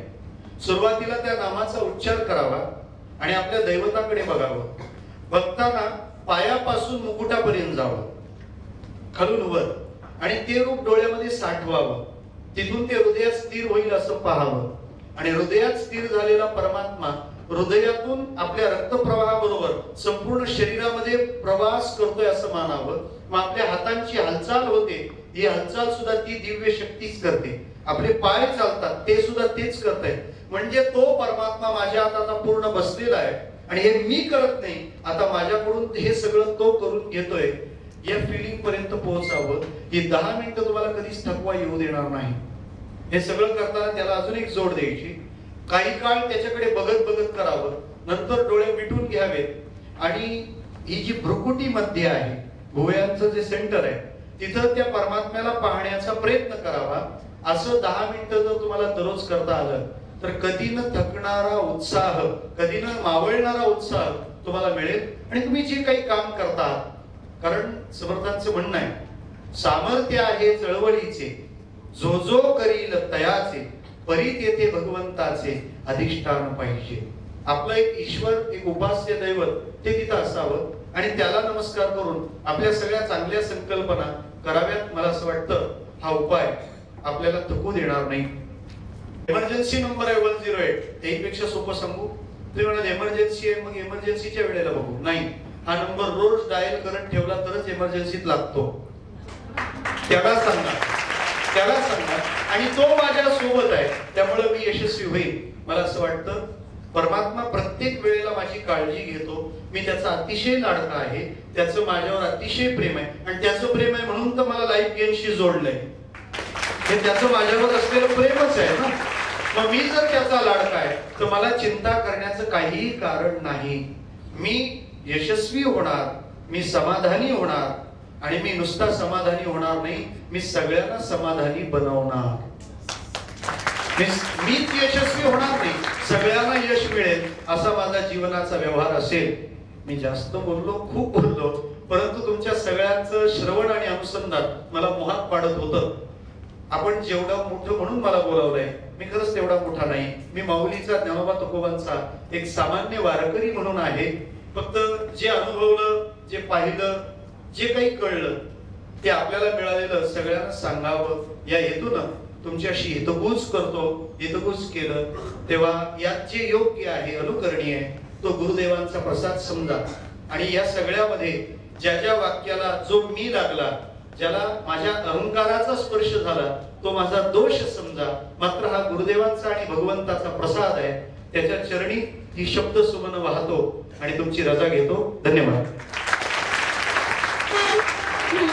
सुरुवातीला त्या नामाचा उच्चार करावा आणि आपल्या दैवताकडे बघावं. बघताना पायापासून मुकुटापर्यंत जावं, खालून वर, आणि ते रूप डोळ्यामध्ये साठवावं. तिथून ते हृदयात स्थिर होईल असं पाहावं आणि हृदयात स्थिर झालेला परमात्मा हृदयातून आपल्या रक्तप्रवाहाबरोबर संपूर्ण शरीरामध्ये प्रवास करतोय असं मानावं. मग आपल्या हातांची हालचाल होते, ही हालचाल सुद्धा ती दिव्य शक्तीच करते. आपले पाय चालतात ते सुद्धा तेच करतायत. म्हणजे तो परमात्मा माझ्या हातात आता पूर्ण बसलेला आहे आणि हे मी करत नाही, आता माझ्याकडून हे सगळं तो करून घेतोय. या फिलिंग पर्यंत पोहोचावं. ही 10 मिनिटं तुम्हाला कधीच थकवा येऊ देणार नाही. हे सगळं करताना त्याला अजून एक जोड द्यायची. काही काळ त्याच्याकडे बघत बघत करावं, नंतर डोळे मिटून घ्यावेत आणि ही जी भ्रुकुटी मध्ये आहे, भुवयांचं जे सेंटर आहे, तिथं त्या परमात्म्याला पाहण्याचा प्रयत्न करावा. असं 10 मिनिटं जर तुम्हाला दररोज करता आलं तर कधी न थकणारा उत्साह, कधी न मावळणारा उत्साह तुम्हाला मिळेल आणि तुम्ही जे काही काम करता. कारण समर्थांचं म्हणणं आहे, सामर्थ्य आहे चळवळीचे, जो जो करील तयाचे, परीत येथे भगवंताचे अधिष्ठान पाहिजे. आपलं एक ईश्वर, एक उपास्य दैवत ते तिथं असावं आणि त्याला नमस्कार करून आपल्या सगळ्या चांगल्या संकल्पना कराव्यात. मला असं वाटतं हा उपाय आपल्याला थकू देणार नाही. इमर्जन्सी नंबर आहे 108. त्यापेक्षा सोपं सांगू? तुम्ही म्हणाल इमर्जन्सी आहे, मग इमर्जन्सीच्या वेळेला बघू. नाही, हा नंबर रोज डायल करत ठेवला तरच इमर्जन्सीत लागतो. त्याला सांगा आणि तो माझ्या सोबत आहे, त्यामुळे मी यशस्वी होईल. मला असं वाटतं परमात्मा प्रत्येक वेळेला माझी काळजी घेतो. मी त्याचा अतिशय लाडका आहे, त्याचं माझ्यावर अतिशय प्रेम आहे आणि त्याचं प्रेम आहे म्हणून तर मला लाईफ गेनशी जोडलंय. हे त्याचं माझ्यावर असलेलं प्रेमच आहे ना. मग मी जर त्याचा लाडका आहे तर मला चिंता करण्याचं काहीही कारण नाही. मी यशस्वी होणार, मी समाधानी होणार आणि मी नुसता समाधानी होणार नाही, मी सगळ्यांना समाधानी बनवणार. मीच यशस्वी होणार नाही, सगळ्यांना यश मिळेल असा माझा जीवनाचा व्यवहार असेल. मी जास्त बोललो, खूप बोललो, परंतु तुमच्या सगळ्यांचं श्रवण आणि अनुसंधान मला मोहात पाडत होतं. आपण जेवढं मोठं म्हणून मला बोलावलंय, मी खरंच तेवढा मोठा नाही. मी माऊलीचा, ज्ञानोबा तुकोबांचा एक सामान्य वारकरी म्हणून आहे. फक्त जे अनुभवलं, जे पाहिलं, जे काही कळलं ते आपल्याला मिळालेलं सगळ्यांना सांगावं या हेतूनं तुमच्याशी हितगुज करतो. हितगुज केलं तेव्हा यात जे योग्य आहे, अनुकरणीय आहे, तो गुरुदेवांचा प्रसाद समजा. आणि या सगळ्यामध्ये ज्या ज्या वाक्याला जो मी लागला, ज्याला माझ्या अहंकाराचा स्पर्श झाला, तो माझा दोष समजा. मात्र हा गुरुदेवांचा आणि भगवंताचा प्रसाद आहे. त्याच्या चरणी ही शब्द सुमन वाहतो आणि तुमची रजा घेतो. धन्यवाद.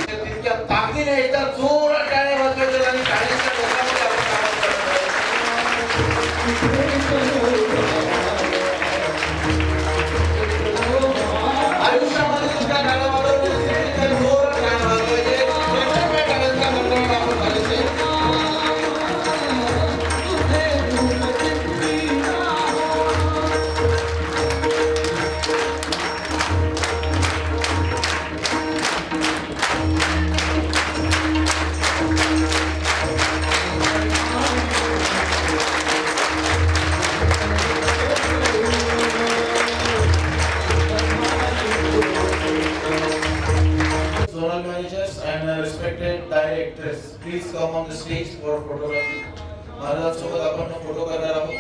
तितक्या ताकदीने एकदा जोरात टाळ्या वाजवायच्या आणि टाळ्यांच्या डोक्यामध्ये आपण आवाज करतोय. respected directors, please come on the stage for photography. महाराजांसोबत आपण फोटो करणार आहोत.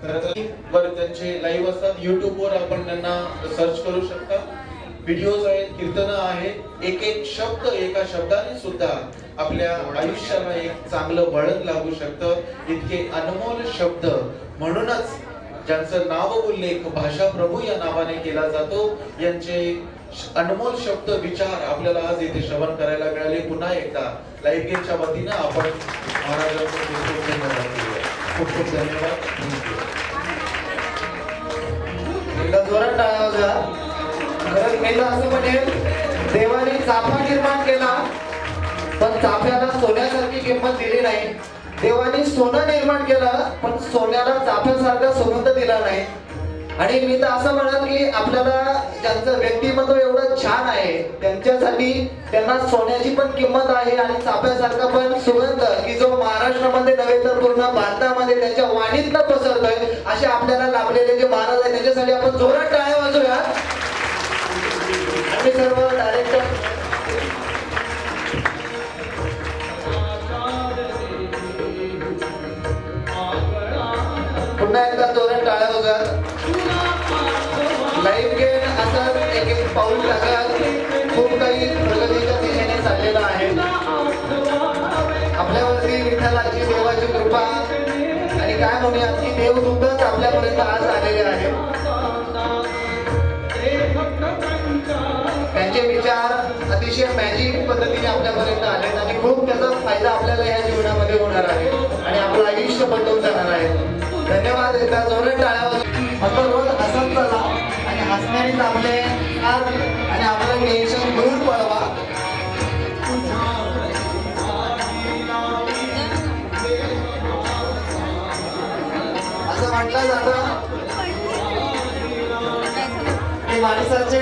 खरं तर वर त्यांचे लाईव्ह असतात, YouTube वर आपण त्यांना सर्च करू शकता. व्हिडिओज आहेत, कीर्तनं आहेत, एक एक शब्द एका शब्दाने सुद्धा आपल्या आयुष्याला एक चांगलं वळण लागू शकतं. इतके अनमोल शब्द, म्हणूनच ज्यांचं नाव उल्लेख भाषा प्रभू या नावाने केला जातो, यांचे अनमोल शब्द विचार आपल्याला आज इथे श्रवण करायला मिळाले. पुन्हा एकदा लाईव्ह गेमच्या वतीनं आपण महाराजांचं खूप खूप धन्यवाद. एकदा जोरात टाळ्या वाजवा. खरंच मी तर असं म्हणेन, देवाने चाफा निर्माण केला पण चाफ्याला सोन्यासारखी किंमत दिली नाही. देवाने सोनं निर्माण केलं पण सोन्याला चाफ्यासारखा सुगंध दिला नाही. आणि मी तर असं म्हणेन की आपल्याला ज्यांचं व्यक्तिमत्व एवढं छान आहे त्यांच्यासाठी त्यांना सोन्याची पण किंमत आहे आणि चाफ्यासारखा पण सुगंध की जो महाराष्ट्रामध्ये नव्हे तर पूर्ण भारतामध्ये त्यांच्या वाणीतनं पसरतोय, असे आपल्याला लाभलेले जे महाराज आहेत त्याच्यासाठी आपण जोरात टाळ्या वाजवूया. आम्ही सर्व डायरेक्टर पुन्हा एकदा जोरात टाळ्या वाजवा. लाईव्ह गेम असं एक एक पाऊल टाकत खूप काही प्रगतीच्या दिशेने चाललेलं आहे. आपल्यावरती विठ्ठलाची देवाची कृपा आणि काय म्हणूया की देवदूतच आपल्यापर्यंत आज आलेले आहेत. त्यांचे विचार अतिशय मॅजिक पद्धतीने आपल्यापर्यंत आले आणि खूप त्याचा फायदा आपल्याला या जीवनामध्ये होणार आहे आणि आपलं आयुष्य बदलून जाणार आहे. धन्यवाद. एकदा जोरात टाळ्या. आपण रोज हसत चला आणि हसण्यानेच आपले आणि आपलं टेन्शन दूर पळवा. असं म्हटलं जातं की माणसाचे